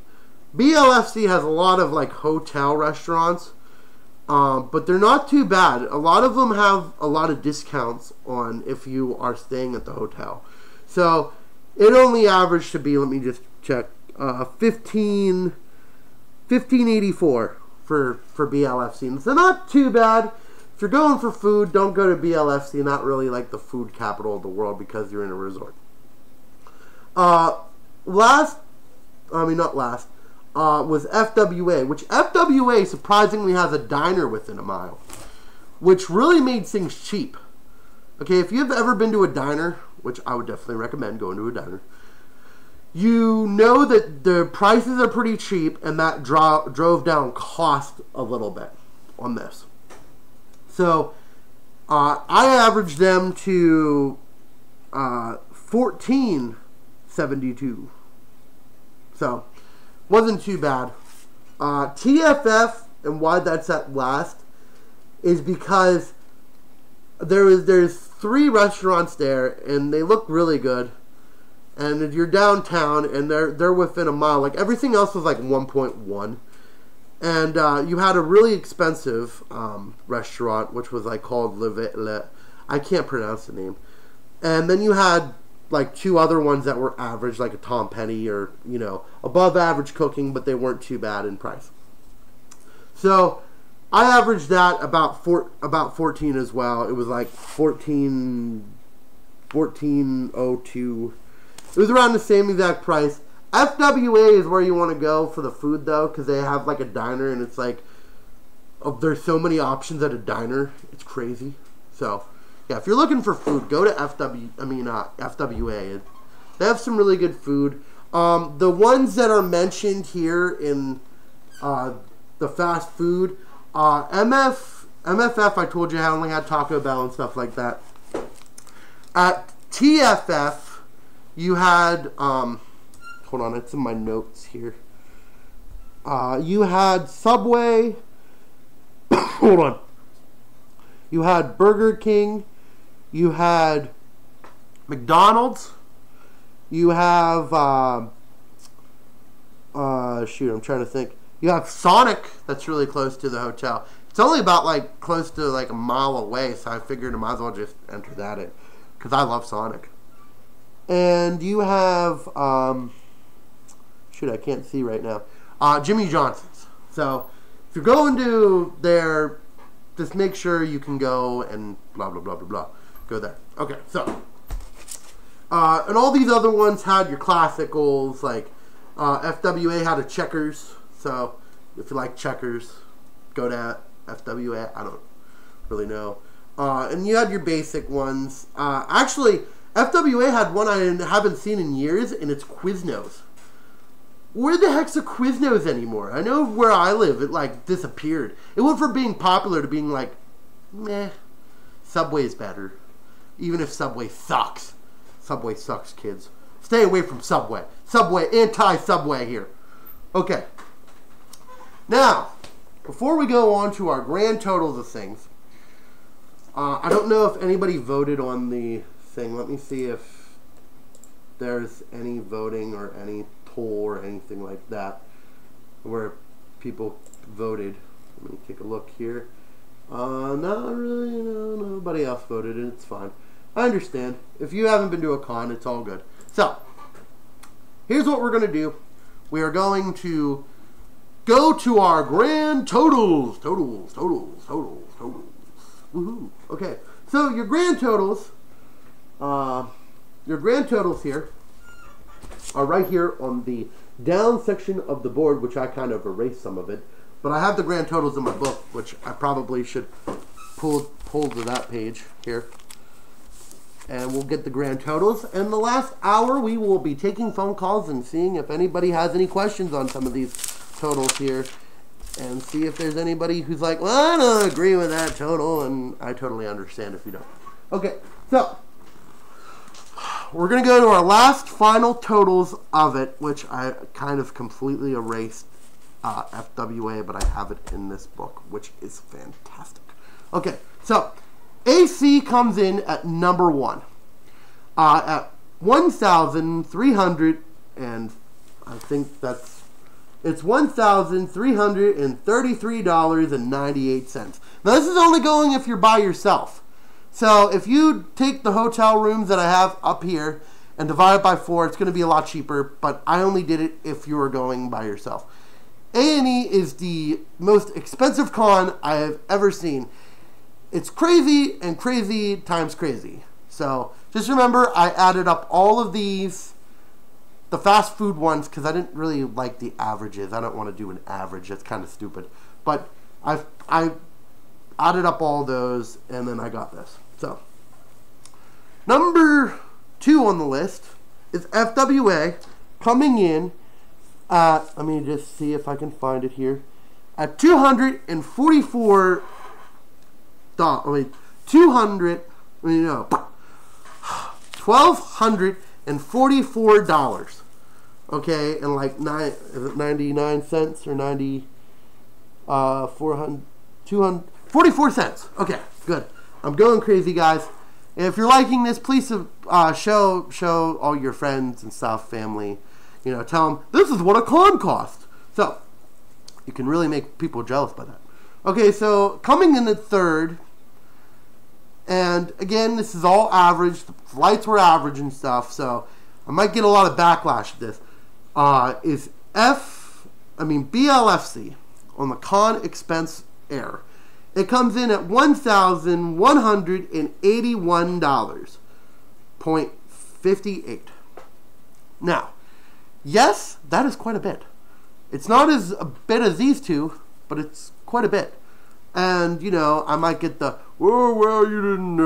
BLFC has a lot of like hotel restaurants, but they're not too bad. A lot of them have a lot of discounts on if you are staying at the hotel. So it only averaged to be, let me just check, $15.84 for BLFC. So not too bad. If you're going for food, don't go to BLFC. Not really like the food capital of the world because you're in a resort. Was FWA, which FWA surprisingly has a diner within a mile, which really made things cheap. Okay, if you've ever been to a diner, which I would definitely recommend going to a diner, you know that the prices are pretty cheap, and that drove down cost a little bit on this. So I averaged them to $14.72. So wasn't too bad. TFF, and why that's at last is because there's 3 restaurants there, and they look really good. And you're downtown, and they're within a mile. Like everything else was like 1.1, and you had a really expensive restaurant, which was like called I can't pronounce the name. And then you had like 2 other ones that were average, like a Tom Petty, or above average cooking, but they weren't too bad in price. So I averaged that about 14 as well. It was like 14.02. It was around the same exact price. FWA is where you want to go for the food, though, because they have like a diner, and it's like, there's so many options at a diner. It's crazy. So, yeah, if you're looking for food, go to FWA. They have some really good food. The ones that are mentioned here in the fast food, MFF, I told you I only had Taco Bell and stuff like that. At TFF, you had, hold on, it's in my notes here. You had Subway. Hold on. You had Burger King. You had McDonald's. You have, shoot, I'm trying to think. You have Sonic, that's really close to the hotel. It's only about, like, close to, like, a mile away, so I figured I might as well just enter that in, because I love Sonic. And you have, shoot, I can't see right now, Jimmy Johnson's. So, if you're going to there, just make sure you can go and blah, blah, blah, blah, blah. Go there. Okay, so, and all these other ones had your classicals, like, FWA had a Checkers, so if you like Checkers, go to FWA. I don't really know. And you had your basic ones. Actually, FWA had one I haven't seen in years, and it's Quiznos. Where the heck's a Quiznos anymore? I know where I live, it like disappeared. It went from being popular to being like, meh. Subway's better. Even if Subway sucks. Subway sucks, kids. Stay away from Subway. Subway, anti-Subway here. Okay. Now, before we go on to our grand totals of things, I don't know if anybody voted on the thing. Let me see if there's any voting or any poll or anything like that where people voted. Let me take a look here. Not really, no, nobody else voted, and it's fine. I understand. If you haven't been to a con, it's all good. So, here's what we're going to do. We are going to go to our grand totals. Woohoo. Okay, so your grand totals here are right here on the down section of the board, which I kind of erased some of it. But I have the grand totals in my book, which I probably should pull to that page here. And we'll get the grand totals. And the last hour, we will be taking phone calls and seeing if anybody has any questions on some of these totals here. And see if there's anybody who's like, well, I don't agree with that total. And I totally understand if you don't. Okay, so we're going to go to our last final totals of it, which I kind of completely erased FWA, but I have it in this book, which is fantastic. Okay, so AC comes in at number 1 at $1,300, and I think it's $1,333.98. Now this is only going if you're by yourself. So if you take the hotel rooms that I have up here and divide it by 4, it's going to be a lot cheaper, but I only did it if you were going by yourself. A&E is the most expensive con I have ever seen. It's crazy and crazy times crazy. So just remember, I added up all of these, the fast food ones, because I didn't really like the averages. I don't want to do an average. That's kind of stupid. But I added up all those, and then I got this. So number 2 on the list is FWA, coming in at, let me just see if I can find it here, at $1,244. Okay, and like 99 cents or 44 cents. Okay, good. I'm going crazy, guys. And if you're liking this, please show all your friends and stuff, family. You know, tell them this is what a con costs. So you can really make people jealous by that. Okay, so coming in at 3rd, and again, this is all average. The flights were average and stuff, so I might get a lot of backlash at this. Is BLFC on the Con Expense Air. It comes in at $1,181.58. Now, yes, that is quite a bit. It's not as a bit as these two, but it's quite a bit. And, you know, I might get the, oh, well, you didn't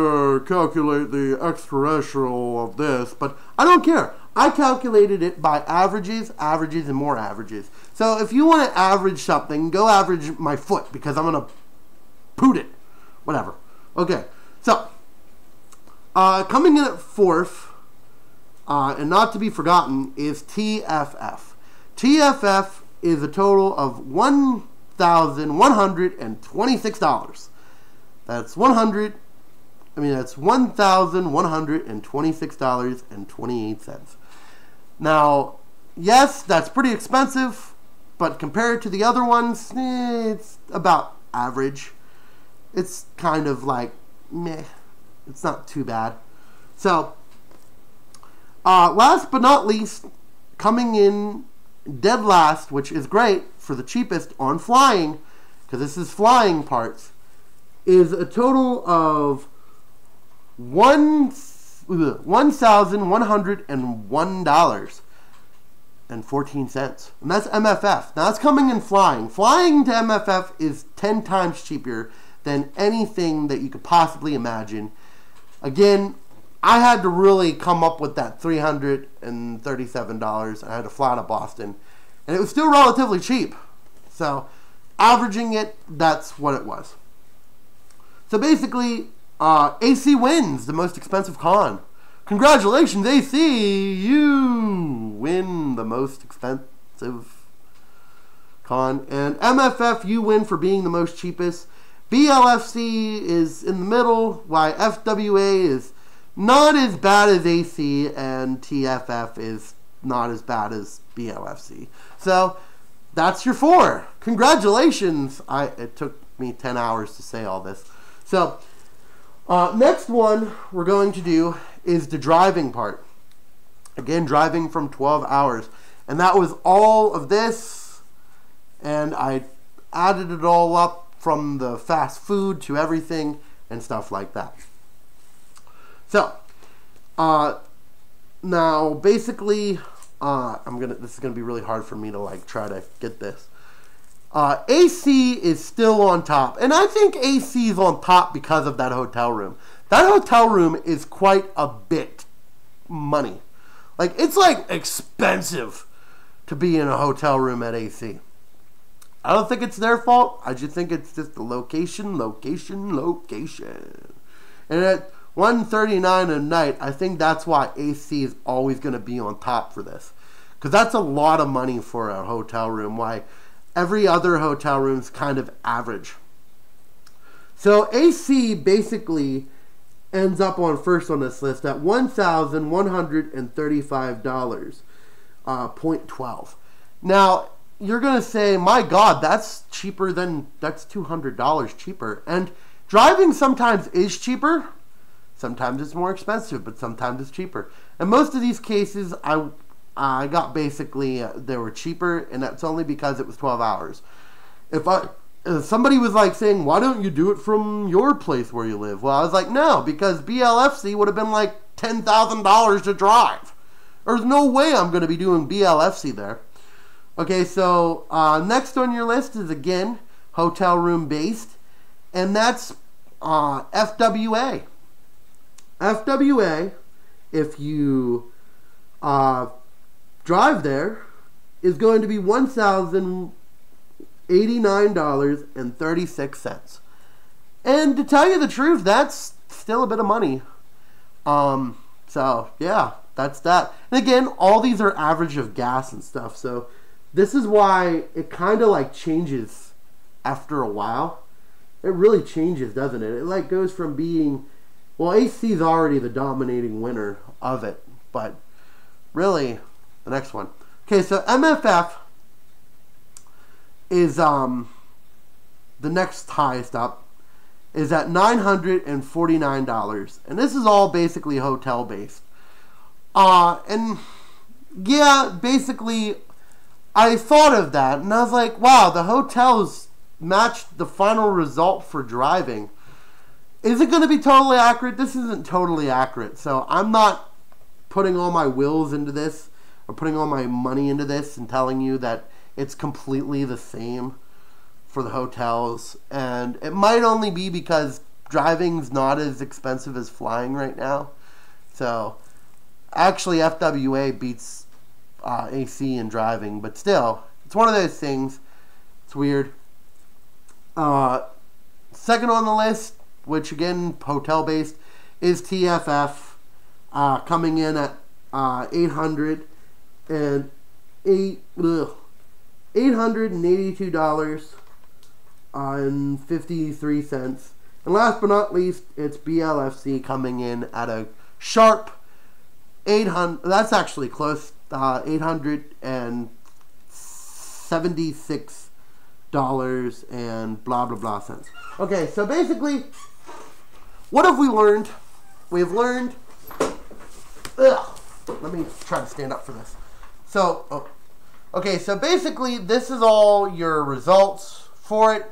calculate the extraterrestrial of this, but I don't care. I calculated it by averages, and more averages. So if you want to average something, go average my foot, because I'm going to poot it. Whatever. Okay, so, coming in at 4th, and not to be forgotten, is TFF. TFF is a total of $1,126. That's $1,126.28. Now, yes, that's pretty expensive, but compared to the other ones, it's about average. It's kind of like meh. It's not too bad. So, last but not least, coming in dead last, which is great for the cheapest on flying, because this is flying parts, is a total of $1,101.14. And that's MFF. Now that's coming in flying. Flying to MFF is 10 times cheaper than anything that you could possibly imagine. Again, I had to really come up with that $337. I had to fly to Boston. And it was still relatively cheap. So, averaging it, that's what it was. So basically, AC wins the most expensive con. Congratulations, AC! You win the most expensive con. And MFF, you win for being the most cheapest. BLFC is in the middle, while FWA is not as bad as AC, and TFF is not as bad as BLFC. So that's your 4. Congratulations. It took me 10 hours to say all this. So next one we're going to do is the driving part. Again, driving from 12 hours. And that was all of this. And I added it all up from the fast food to everything and stuff like that. So, now basically, this is gonna be really hard for me to like try to get this. AC is still on top, and I think AC is on top because of that hotel room. That hotel room is quite a bit money. Like, it's like expensive to be in a hotel room at AC. I don't think it's their fault. I just think it's just the location. And at $139 a night, I think that's why AC is always going to be on top for this. Because that's a lot of money for a hotel room. Why every other hotel room is kind of average. So AC basically ends up on first on this list at $1,135, 0.12. Now, you're going to say, my God, that's $200 cheaper. And driving sometimes is cheaper. Sometimes it's more expensive, but sometimes it's cheaper. And most of these cases, I got basically, they were cheaper, and that's only because it was 12 hours. If somebody was like saying, why don't you do it from your place where you live? Well, I was like, no, because BLFC would have been like $10,000 to drive. There's no way I'm going to be doing BLFC there. Okay, so next on your list is, again, hotel room based, and that's FWA. FWA, if you drive there, is going to be $1,089.36. And to tell you the truth, that's still a bit of money. So, yeah, that's that. And again, all these are average of gas and stuff, so this is why it kind of like changes after a while. It really changes, doesn't it? It like goes from being, well, AC is already the dominating winner of it, but really, the next one. Okay, so MFF is the next highest up, is at $949, and this is all basically hotel based. And yeah, basically, I thought of that, and I was like, wow, the hotels matched the final result for driving. Is it going to be totally accurate? This isn't totally accurate, so I'm not putting all my wills into this, or putting all my money into this, and telling you that it's completely the same for the hotels. And it might only be because driving's not as expensive as flying right now. So, actually, FWA beats AC in driving, but still, it's one of those things. It's weird. Second on the list, which again, hotel based, is TFF, coming in at $882.53. And last but not least, it's BLFC coming in at a sharp 800. That's actually close. $876 and blah blah blah cents. Okay, so basically, what have we learned? We have learned. Let me try to stand up for this. So, okay, so basically, this is all your results for it.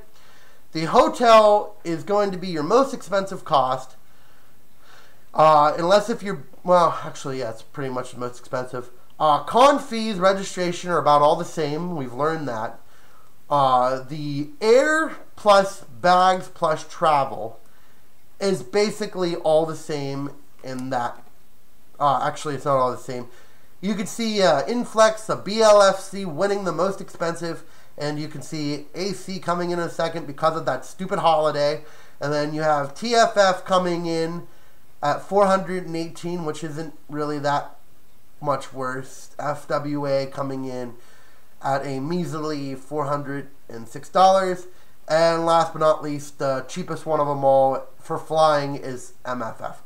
The hotel is going to be your most expensive cost, unless if you're, well, actually, yeah, it's pretty much the most expensive. Con fees, registration are about all the same. We've learned that. The air plus bags plus travel is basically all the same in that. Actually, it's not all the same. You can see Inflex, the BLFC winning the most expensive, and you can see AC coming in a second because of that stupid holiday. And then you have TFF coming in at $418, which isn't really that much worse. FWA coming in at a measly $406. And last but not least, the cheapest one of them all for flying is MFF.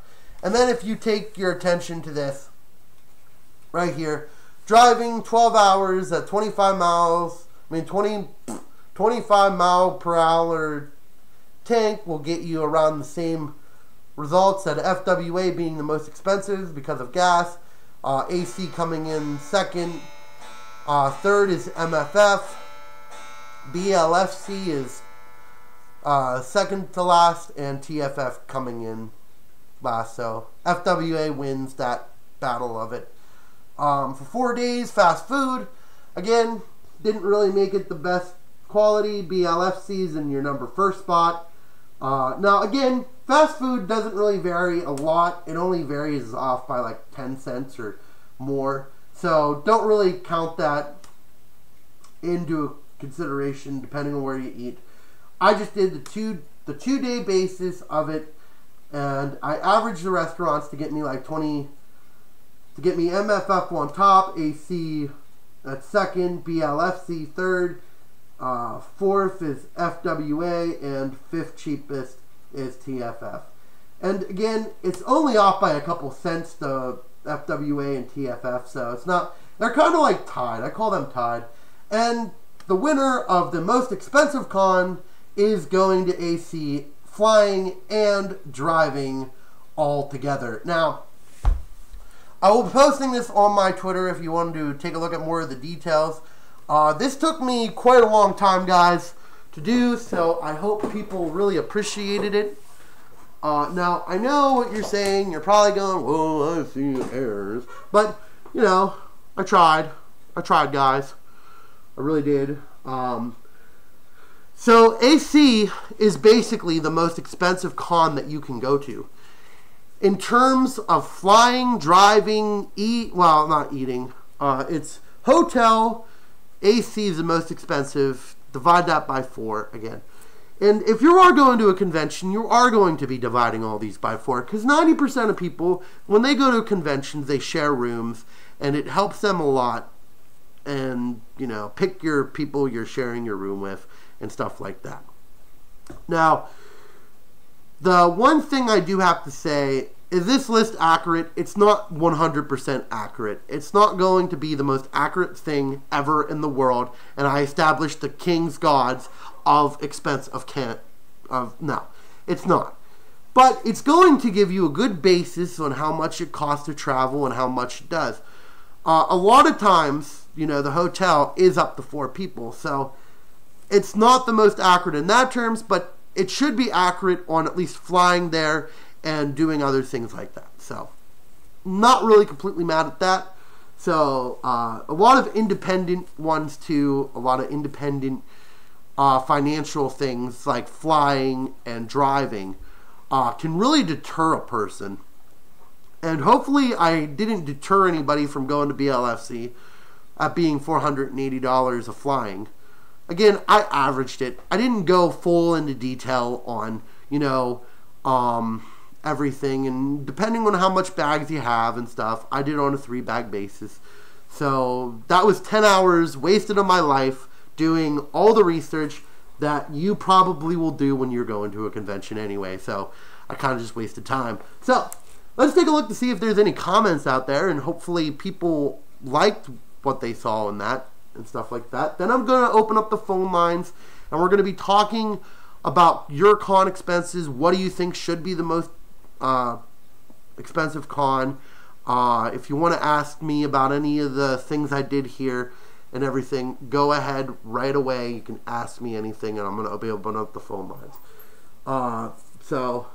And then if you take your attention to this right here, driving 12 hours at 25 mile per hour tank will get you around the same results at FWA being the most expensive because of gas. AC coming in second. Third is MFF. BLFC is second to last, and TFF coming in last. So FWA wins that battle of it. For 4 days, fast food. Again, didn't really make it the best quality. BLFC's in your number first spot. Now again, fast food doesn't really vary a lot. It only varies off by like 10 cents or more. So don't really count that into consideration depending on where you eat. I just did the 2 day basis of it, and I averaged the restaurants to get me like 20, to get me MFF on top, AC at second, BLFC third, fourth is FWA, and fifth cheapest is TFF. And again, it's only off by a couple cents, the FWA and TFF, so it's not, they're kind of like tied. I call them tied. And the winner of the most expensive con is going to AC, flying and driving all together. Now, I will be posting this on my Twitter if you want to take a look at more of the details. This took me quite a long time, guys, to do, so I hope people really appreciated it. Now, I know what you're saying. You're probably going, well, I see errors. But, you know, I tried. Guys. I really did. So, AC is basically the most expensive con that you can go to. In terms of flying, driving, not eating. It's hotel. AC is the most expensive. Divide that by 4 again. And if you are going to a convention, you are going to be dividing all these by 4. Because 90% of people, when they go to conventions, they share rooms. And it helps them a lot. And, you know, pick your people you're sharing your room with and stuff like that. Now, the one thing I do have to say, is this list accurate? It's not 100% accurate. It's not going to be the most accurate thing ever in the world. And I established the king's gods of expense of no, it's not. But it's going to give you a good basis on how much it costs to travel and how much it does. A lot of times, you know, the hotel is up to 4 people. So it's not the most accurate in that terms, but it should be accurate on at least flying there and doing other things like that. So not really completely mad at that. So a lot of independent ones too, a lot of independent financial things like flying and driving can really deter a person. And hopefully I didn't deter anybody from going to BLFC at being $480 of flying. Again, I averaged it. I didn't go full into detail on, you know, everything. And depending on how much bags you have and stuff, I did it on a 3-bag basis. So that was 10 hours wasted of my life doing all the research that you probably will do when you're going to a convention anyway. So I kind of just wasted time. So let's take a look to see if there's any comments out there, and hopefully people liked what they saw in that and stuff like that. Then I'm going to open up the phone lines, and we're going to be talking about your con expenses. What do you think should be the most expensive con? If you want to ask me about any of the things I did here and everything, go ahead right away. You can ask me anything, and I'm going to be opening up the phone lines. So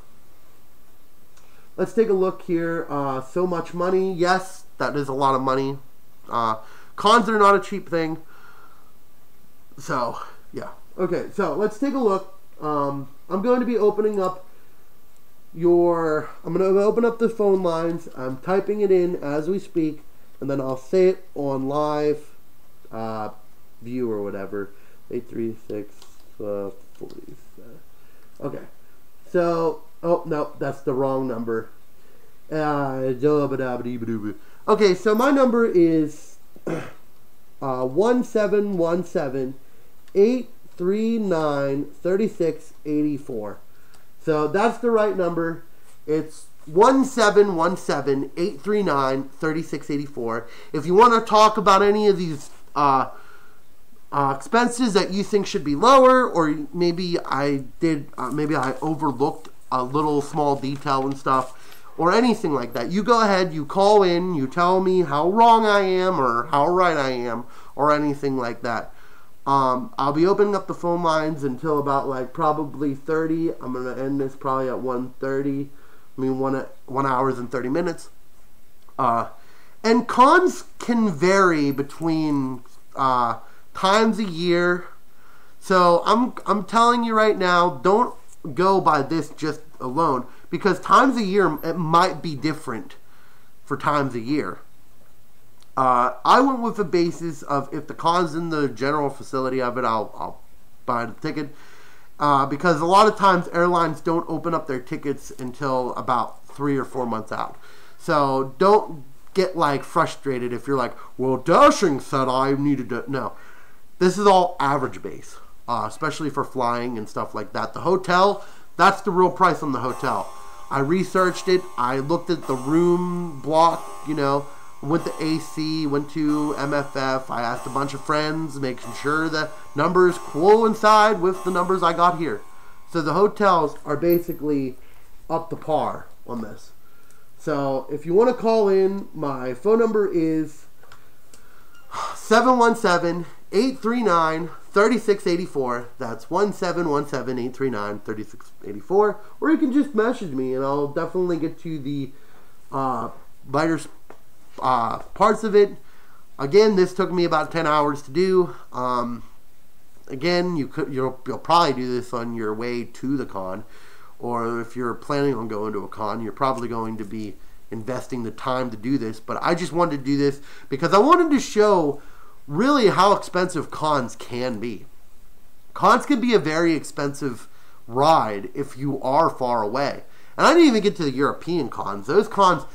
let's take a look here. So much money. Yes, that is a lot of money. Cons are not a cheap thing. So, yeah. Okay, so let's take a look. I'm going to be opening up I'm going to open up the phone lines. I'm typing it in as we speak, and then I'll say it on live view or whatever. 836 40. Okay. So, oh, no, that's the wrong number. Okay, so my number is 1717-839-3684. So that's the right number. It's 1717-839-3684. If you want to talk about any of these expenses that you think should be lower, or maybe I overlooked a little small detail and stuff, or anything like that, you go ahead, you call in, you tell me how wrong I am or how right I am, or anything like that. I'll be opening up the phone lines until about like probably 30. I'm going to end this probably at 1:30. I mean, 1 hours and 30 minutes. And cons can vary between times a year. So I'm telling you right now, don't go by this just alone, because times a year, it might be different for times a year. I went with the basis of if the con's in the general facility of it, I'll buy the ticket. Because a lot of times airlines don't open up their tickets until about 3 or 4 months out. So don't get like frustrated if you're like, well, Dashing said I needed to. No, this is all average base, especially for flying and stuff like that. The hotel, that's the real price on the hotel. I researched it. I looked at the room block, went to AC, went to MFF. I asked a bunch of friends, making sure the numbers coincide with the numbers I got here. So the hotels are basically up to par on this. So if you want to call in, my phone number is 717-839-3684. That's 1717-839-3684. Or you can just message me, and I'll definitely get to the lighter parts of it. Again, this took me about 10 hours to do. Again, you'll probably do this on your way to the con, or if you're planning on going to a con, you're probably going to be investing the time to do this. But I just wanted to do this because I wanted to show really how expensive cons can be. Cons can be a very expensive ride if you are far away. And I didn't even get to the European cons. Those cons,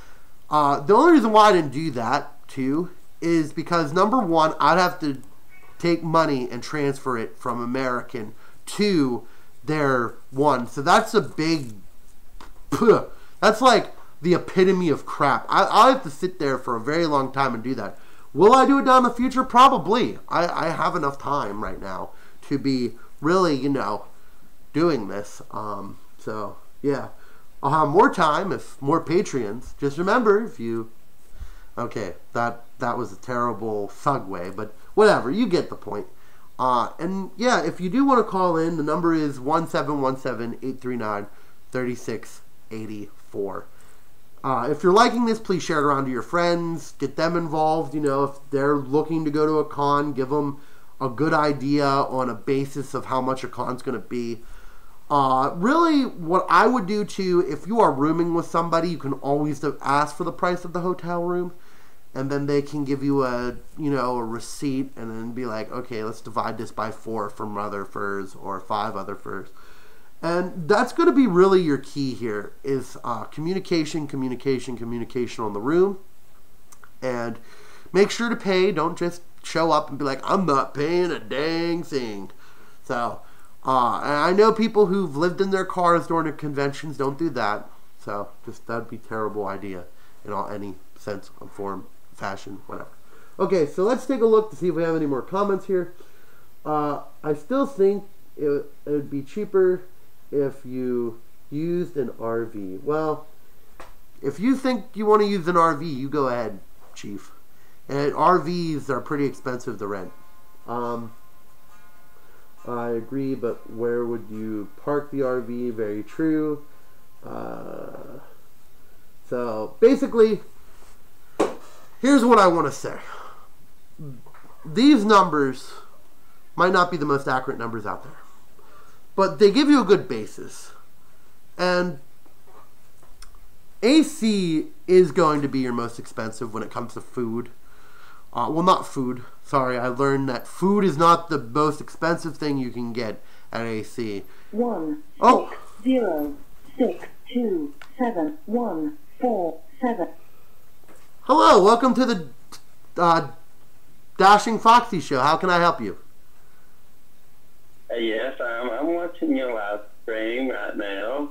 the only reason why I didn't do that too is because, number one, I'd have to take money and transfer it from American to their one. So that's a big, that's like the epitome of crap. I have to sit there for a very long time and do that. Will I do it down in the future? Probably. I have enough time right now to be really, doing this. So, yeah. I'll have more time if more Patreons. Just remember, if you... Okay, that was a terrible segue, but whatever. You get the point. And, yeah, if you do want to call in, the number is 1717-839-3684. If you're liking this, please share it around to your friends. Get them involved. If they're looking to go to a con, give them a good idea on a basis of how much a con's going to be. Really, what I would do too, if you are rooming with somebody, you can always ask for the price of the hotel room, and then they can give you a receipt, and then be like, okay, let's divide this by 4 from other furs or 5 other furs. And that's going to be really your key here is communication on the room. And make sure to pay. Don't just show up and be like, I'm not paying a dang thing. So, and I know people who've lived in their cars during the conventions don't do that. So, that'd be a terrible idea in any sense of form, fashion, whatever. Okay, so let's take a look to see if we have any more comments here. I still think it would be cheaper if you used an RV. Well, if you think you want to use an RV, you go ahead, Chief. And RVs are pretty expensive to rent. I agree, but where would you park the RV? Very true. So, basically, here's what I want to say. These numbers might not be the most accurate numbers out there, but they give you a good basis. And AC is going to be your most expensive when it comes to food. Well, not food. Sorry, I learned that food is not the most expensive thing you can get at AC. 1-6-0-6-2-7-1-4-7. Hello, welcome to the Dashing Foxie Show. How can I help you? Yes, I'm watching your live stream right now.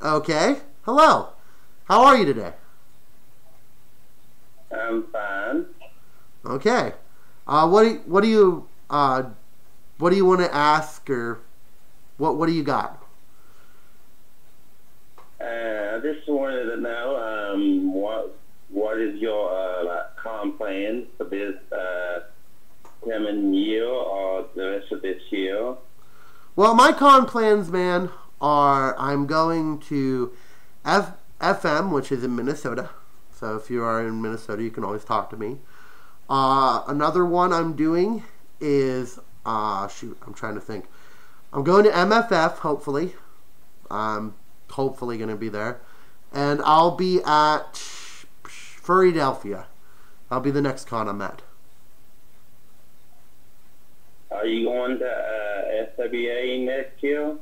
Okay. Hello. How are you today? I'm fine. Okay. What do you want to ask, or what do you got? I just wanted to know what is your comp plan for this coming year or the rest of this year? Well, my con plans, man, are I'm going to FM, which is in Minnesota. So if you are in Minnesota, you can always talk to me. Another one I'm doing is, shoot, I'm trying to think. I'm going to MFF, hopefully. I'm hopefully going to be there. And I'll be at Philadelphia. I'll be the next con I'm at. Are you going to FWA next year?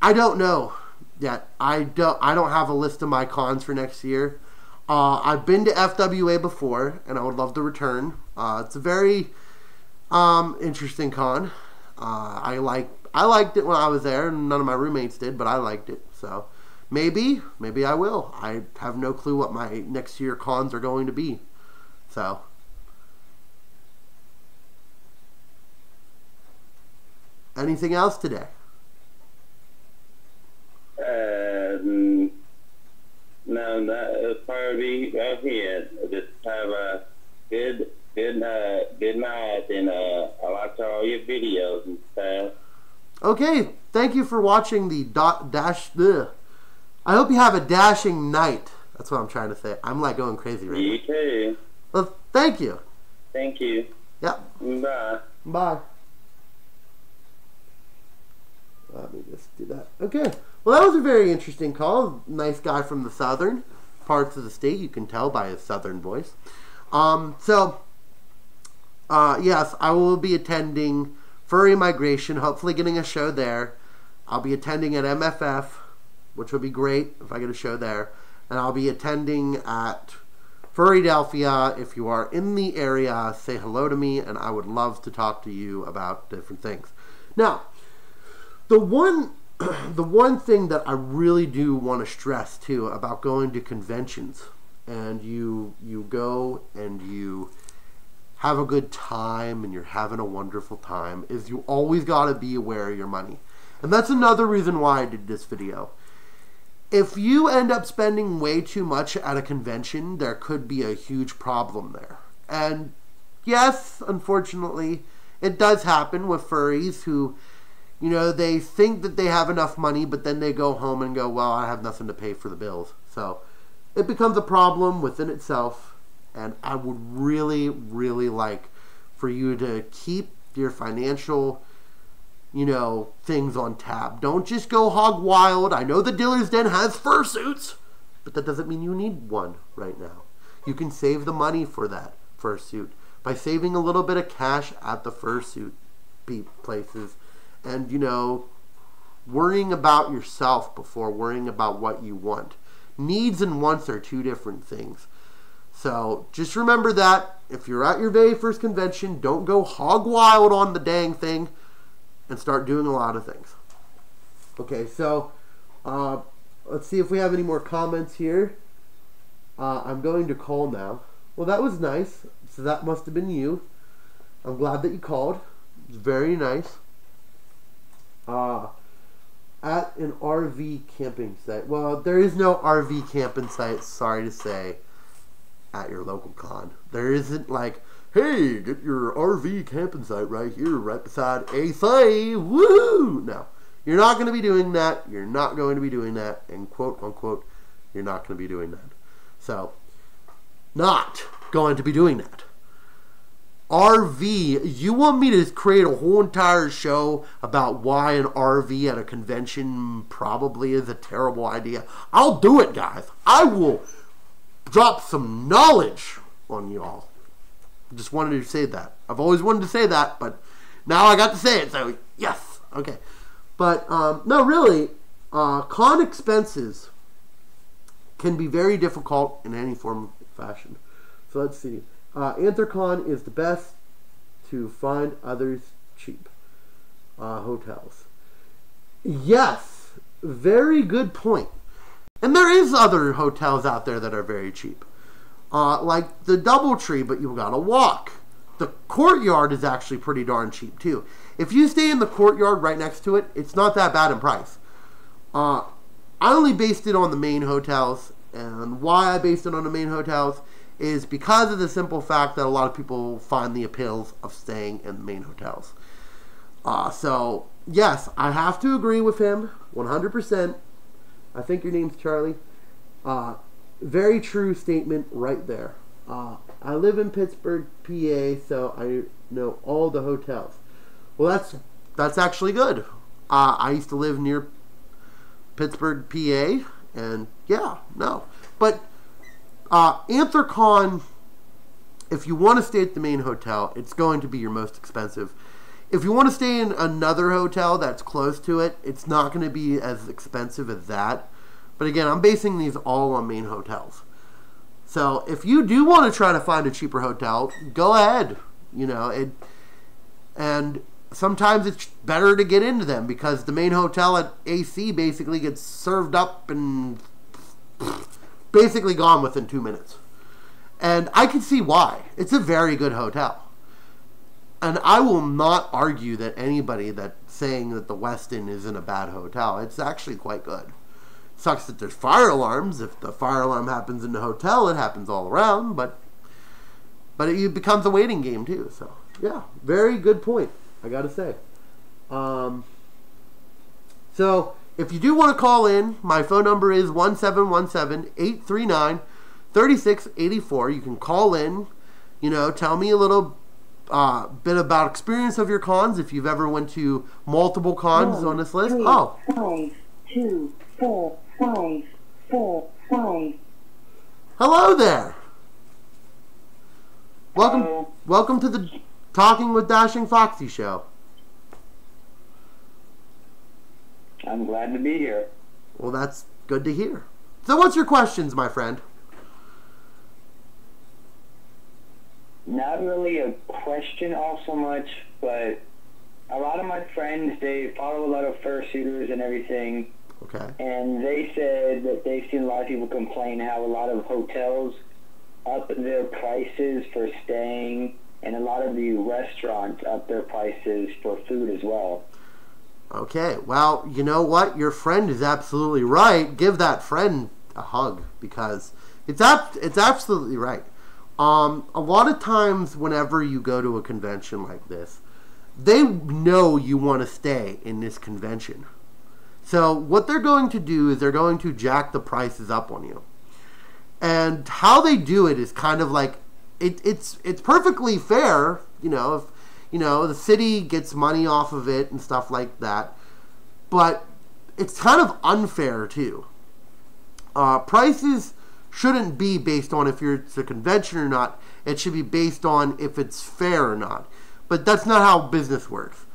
I don't know yet. I don't have a list of my cons for next year. I've been to FWA before, and I would love to return. It's a very interesting con. I liked it when I was there, and none of my roommates did, but I liked it. So maybe I will. I have no clue what my next year cons are going to be. So anything else today? No, that'll probably be right here. Just have a good night, and I watch all your videos and stuff. Okay, thank you for watching the dash. Ugh. I hope you have a dashing night. That's what I'm trying to say. I'm like going crazy right now. You too. Well, thank you. Thank you. Yep. Bye. Bye. Let me just do that. Okay. Well, that was a very interesting call. Nice guy from the southern parts of the state. You can tell by his southern voice. Yes, I will be attending Furry Migration, hopefully getting a show there. I'll be attending at MFF, which would be great if I get a show there. And I'll be attending at Philadelphia. If you are in the area, say hello to me, and I would love to talk to you about different things. Now, the one thing that I really do want to stress too about going to conventions, and you go and you have a good time and you're having a wonderful time, is you always got to be aware of your money. And that's another reason why I did this video. If you end up spending way too much at a convention, there could be a huge problem there. And yes, unfortunately, it does happen with furries who, you know, they think that they have enough money, but then they go home and go, well, I have nothing to pay for the bills. So it becomes a problem within itself. And I would really, really like for you to keep your financial, you know, things on tab. Don't just go hog wild. I know the Dealer's Den has fursuits, but that doesn't mean you need one right now. You can save the money for that fursuit by saving a little bit of cash at the fursuit places, and, you know, worrying about yourself before worrying about what you want. Needs and wants are two different things. So just remember that if you're at your very first convention, don't go hog wild on the dang thing and start doing a lot of things. Okay, so let's see if we have any more comments here. I'm going to call now. Well, that was nice. So that must have been you. I'm glad that you called. It's very nice. At an RV camping site. Well, there is no RV camping site, sorry to say, at your local con. There isn't like, hey, get your RV camping site right here, right beside a site. Woo! No. You're not going to be doing that. You're not going to be doing that. And quote, unquote, you're not going to be doing that. So, not going to be doing that. RV, you want me to create a whole entire show about why an RV at a convention probably is a terrible idea? I'll do it, guys. I will drop some knowledge on y'all. Just wanted to say that. I've always wanted to say that, but now I got to say it, so yes. Okay. But, no, really, con expenses can be very difficult in any form of fashion. So let's see. Anthrocon is the best to find others cheap hotels. Yes, very good point. And there is other hotels out there that are very cheap. Like the Doubletree, but you've got to walk. The Courtyard is actually pretty darn cheap too. If you stay in the Courtyard right next to it, it's not that bad in price. I only based it on the main hotels, and why I based it on the main hotels is because of the simple fact that a lot of people find the appeals of staying in the main hotels. So, yes, I have to agree with him 100%. I think your name's Charlie. Very true statement right there. I live in Pittsburgh, PA, so I know all the hotels. Well, that's actually good. I used to live near Pittsburgh, PA, and yeah, no. But Anthrocon, if you want to stay at the main hotel, it's going to be your most expensive. If you want to stay in another hotel that's close to it, it's not going to be as expensive as that. But again, I'm basing these all on main hotels. So if you do want to try to find a cheaper hotel, go ahead. And sometimes it's better to get into them because the main hotel at AC basically gets served up and basically gone within 2 minutes. And I can see why. It's a very good hotel. And I will not argue that anybody that's saying that the Westin isn't a bad hotel. It's actually quite good. Sucks that there's fire alarms. If the fire alarm happens in the hotel, it happens all around. But it becomes a waiting game too. So, yeah, very good point, I got to say. So, if you do want to call in, my phone number is 1717-839-3684. You can call in, tell me a little bit about experience of your cons, if you've ever went to multiple cons on this list. 5, 2, 4, 5, 4, 5. Hello there. Welcome to the Talking with Dashing Foxie show. I'm glad to be here. Well, that's good to hear. So what's your questions, my friend? Not really a question all so much, but a lot of my friends, they follow a lot of fursuiters and everything. Okay. And they said that they've seen a lot of people complain how a lot of hotels up their prices for staying, and a lot of the restaurants up their prices for food as well. Okay, well, you know what? Your friend is absolutely right. Give that friend a hug because it's absolutely right. A lot of times whenever you go to a convention like this, they know you want to stay in this convention. So what they're going to do is they're going to jack the prices up on you. And how they do it is kind of like, it's perfectly fair, if the city gets money off of it and stuff like that. But it's kind of unfair too. Prices shouldn't be based on if it's a convention or not. It should be based on if it's fair or not. But that's not how business works.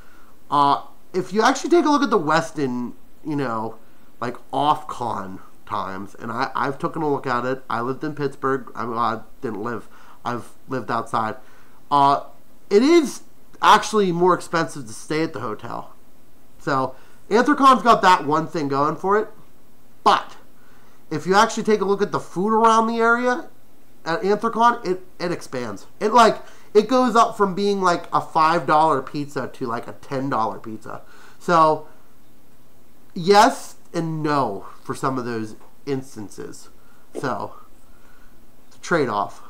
If you actually take a look at the Westin, like off-con times, and I've taken a look at it. I lived in Pittsburgh. I didn't live. I've lived outside. It is actually more expensive to stay at the hotel. So Anthrocon's got that one thing going for it. But if you actually take a look at the food around the area at Anthrocon, it expands. It goes up from being like a $5 pizza to like a $10 pizza. So yes and no for some of those instances. So it's a trade-off.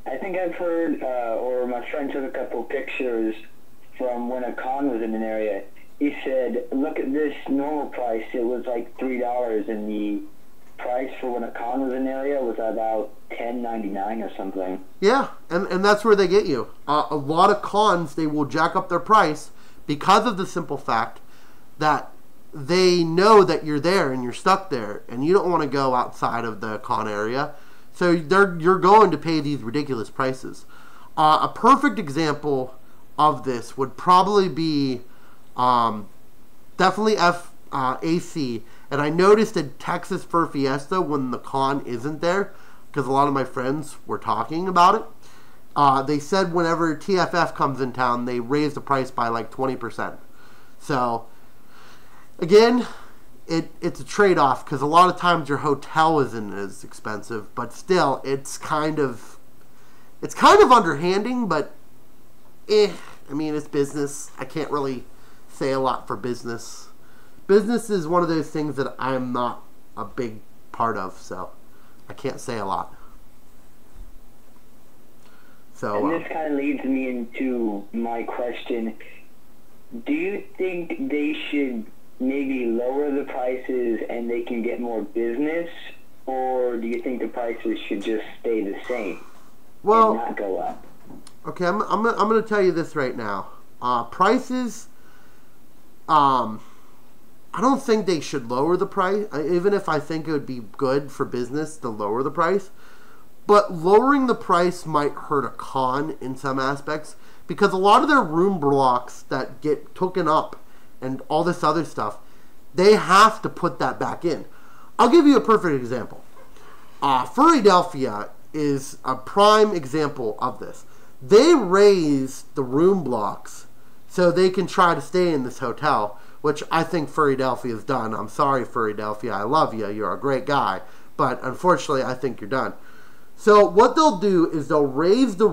I think I've heard, or my friend took a couple pictures from when a con was in an area. He said, look at this normal price. It was like $3, and the price for when a con was in an area was about $10.99 or something. Yeah, and that's where they get you. A lot of cons, they will jack up their price because of the simple fact that they know that you're there and you're stuck there, and you don't want to go outside of the con area. So you're going to pay these ridiculous prices. A perfect example of this would probably be definitely AC. And I noticed at Texas Fur Fiesta when the con isn't there, because a lot of my friends were talking about it. They said whenever TFF comes in town, they raise the price by like 20%. So, again, it's a trade-off, because a lot of times your hotel isn't as expensive, but still, it's kind of underhanding, but I mean, it's business. I can't really say a lot for business. Business is one of those things that I am not a big part of, so I can't say a lot. So, and this kind of leads me into my question. Do you think they should maybe lower the prices and they can get more business, or do you think the prices should just stay the same and not go up? Okay, I'm going to tell you this right now. Prices, I don't think they should lower the price, even if I think it would be good for business to lower the price. But lowering the price might hurt a con in some aspects, because a lot of their room blocks that get taken up and all this other stuff, they have to put that back in. I'll give you a perfect example. Philadelphia is a prime example of this. They raise the room blocks so they can try to stay in this hotel, which I think Philadelphia's done. I'm sorry, Philadelphia. I love you. You're a great guy. But unfortunately, I think you're done. So what they'll do is they'll raise the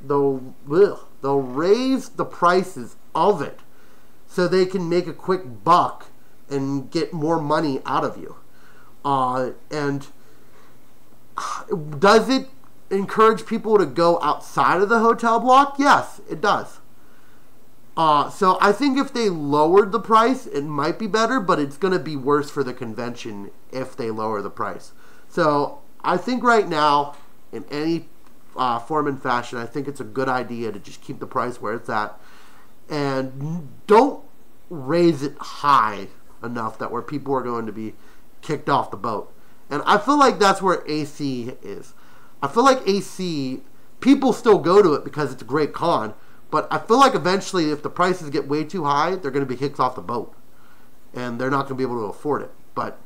they'll raise the prices of it so they can make a quick buck and get more money out of you. And does it encourage people to go outside of the hotel block? Yes, it does. So I think if they lowered the price, it might be better, but it's going to be worse for the convention if they lower the price. So I think right now, in any form and fashion, I think it's a good idea to just keep the price where it's at, and don't raise it high enough that where people are going to be kicked off the boat. And I feel like that's where AC is. I feel like AC, people still go to it because it's a great con, but I feel like eventually if the prices get way too high, they're going to be kicked off the boat, and they're not going to be able to afford it. But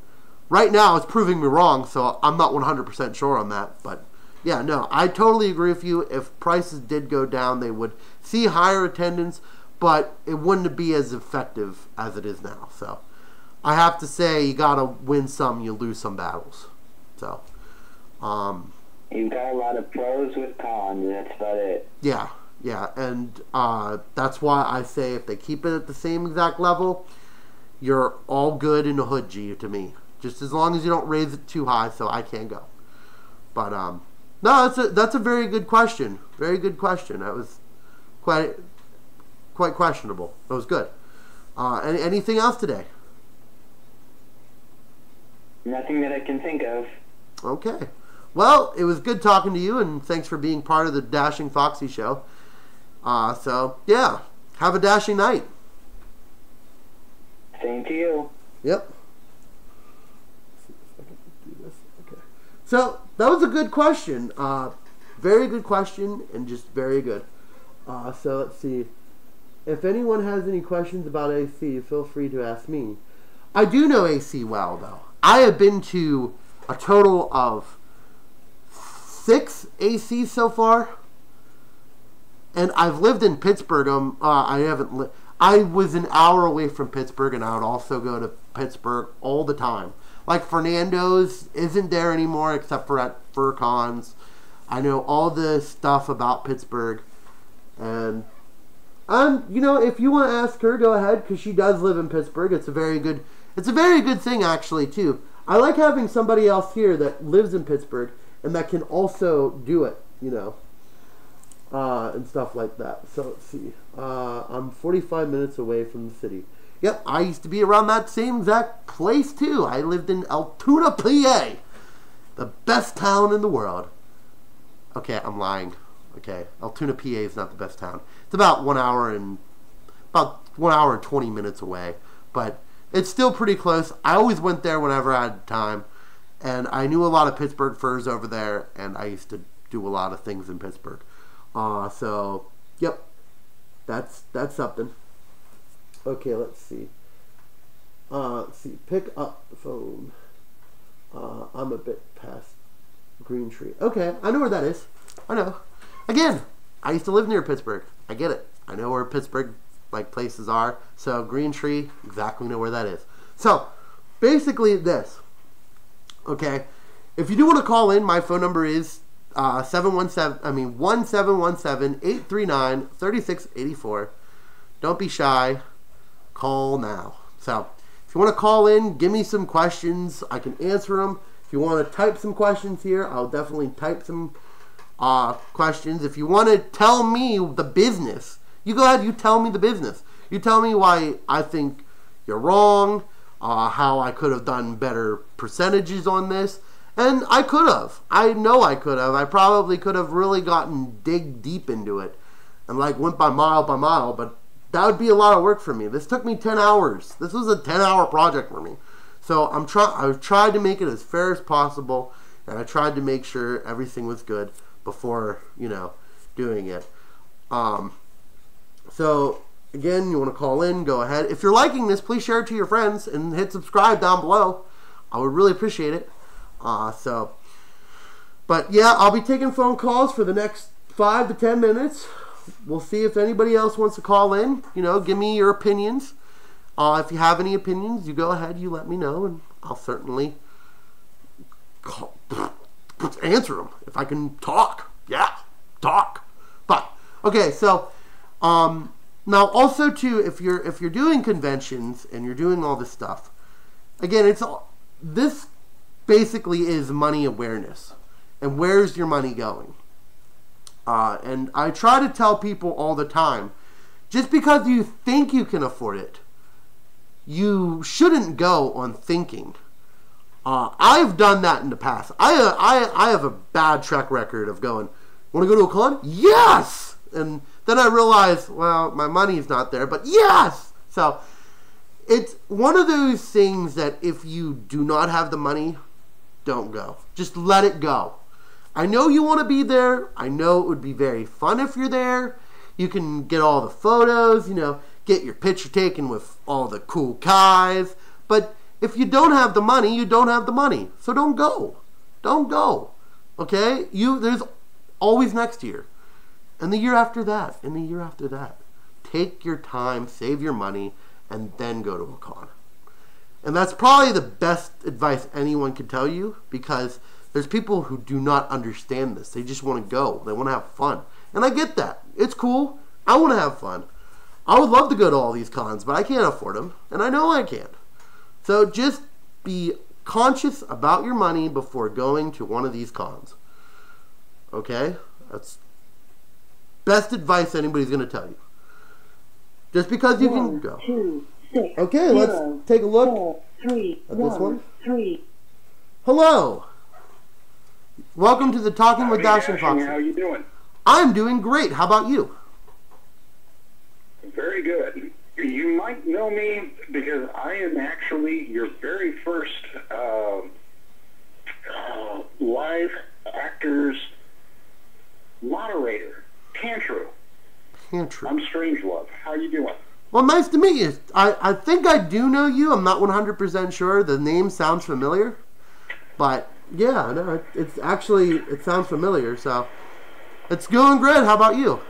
right now, it's proving me wrong, so I'm not 100% sure on that. But yeah, no, I totally agree with you. If prices did go down, they would see higher attendance, but it wouldn't be as effective as it is now. So I have to say, you got to win some, you lose some battles. So, you've got a lot of pros with cons, and that's about it. Yeah, and that's why I say if they keep it at the same exact level, you're all good in the hood, G, to me. Just as long as you don't raise it too high, so I can't go. But no, that's a very good question. Very good question. That was quite questionable. That was good. Anything else today? Nothing that I can think of. Okay. Well, it was good talking to you, and thanks for being part of the Dashing Foxie show. So yeah, have a dashing night. Same to you. Yep. So that was a good question. Very good question, and just very good. So let's see. If anyone has any questions about AC, feel free to ask me. I do know AC well, though. I have been to a total of 6 ACs so far, and I've lived in Pittsburgh. I was an hour away from Pittsburgh, and I would also go to Pittsburgh all the time. Like Fernando's isn't there anymore except for at FurCons. I know all the stuff about Pittsburgh, and you know, if you want to ask her, go ahead, because she does live in Pittsburgh. It's a very good thing actually too. I like having somebody else here that lives in Pittsburgh and that can also do it, you know, and stuff like that. So let's see. I'm 45 minutes away from the city. Yep, I used to be around that same exact place too. I lived in Altoona, PA, the best town in the world. Okay, I'm lying. Okay, Altoona, PA is not the best town. It's about 1 hour and 20 minutes away, but it's still pretty close. I always went there whenever I had time, and I knew a lot of Pittsburgh Furs over there, and I used to do a lot of things in Pittsburgh. So yep, that's something. Okay, let's see. Pick up the phone. I'm a bit past. Green Tree. Okay, I know where that is. I know. Again, I used to live near Pittsburgh. I get it. I know where Pittsburgh like places are. So Green Tree, exactly know where that is. So basically this. Okay, if you do want to call in, my phone number is 1717-839-3684. Don't be shy. Call now. So if you want to call in, give me some questions. I can answer them. If you want to type some questions here, I'll definitely type some questions. If you want to tell me the business, you go ahead, you tell me the business. You tell me why I think you're wrong, how I could have done better percentages on this. And I could have. I know I could have. I probably could have really dig deep into it and like went by mile, but that would be a lot of work for me. This took me 10 hours. This was a 10-hour project for me. So I've tried to make it as fair as possible, and I tried to make sure everything was good before, doing it. So again, you want to call in, go ahead. If you're liking this, please share it to your friends and hit subscribe down below. I would really appreciate it. But yeah, I'll be taking phone calls for the next 5 to 10 minutes. We'll see if anybody else wants to call in. Give me your opinions. If you have any opinions, you go ahead, you let me know, and I'll certainly answer them if I can talk. Yeah, talk. But okay, so now also too, if you're doing conventions and you're doing all this stuff, again, this basically is money awareness, and where's your money going? And I try to tell people all the time, just because you think you can afford it, you shouldn't go on thinking. I've done that in the past. I have a bad track record of going, want to go to a con? Yes! And then I realized, well, my money's not there, but yes! So it's one of those things that if you do not have the money, don't go. Just let it go. I know you want to be there. I know it would be very fun if you're there. You can get all the photos, get your picture taken with all the cool guys. But if you don't have the money, you don't have the money. So don't go. Don't go. Okay? There's always next year. And the year after that. And the year after that. Take your time, save your money, and then go to a con. And that's probably the best advice anyone can tell you, because there's people who do not understand this. They just want to go. They want to have fun. And I get that. It's cool. I want to have fun. I would love to go to all these cons, but I can't afford them. And I know I can't. So just be conscious about your money before going to one of these cons. Okay? That's best advice anybody's going to tell you. Just because you can go. 2, 6, okay, 0, let's take a look 4, 3, at this one. 3. Hello. Welcome to the Talking with Dashing Dashing, Foxie. how you doing? I'm doing great. How about you? Very good. You might know me because I am actually your very first live actors moderator, Tantru. Tantru. I'm Strangelove. How you doing? Well, nice to meet you. I think I do know you. I'm not 100% sure. The name sounds familiar. But, yeah, no, it sounds familiar. So, it's going great. How about you?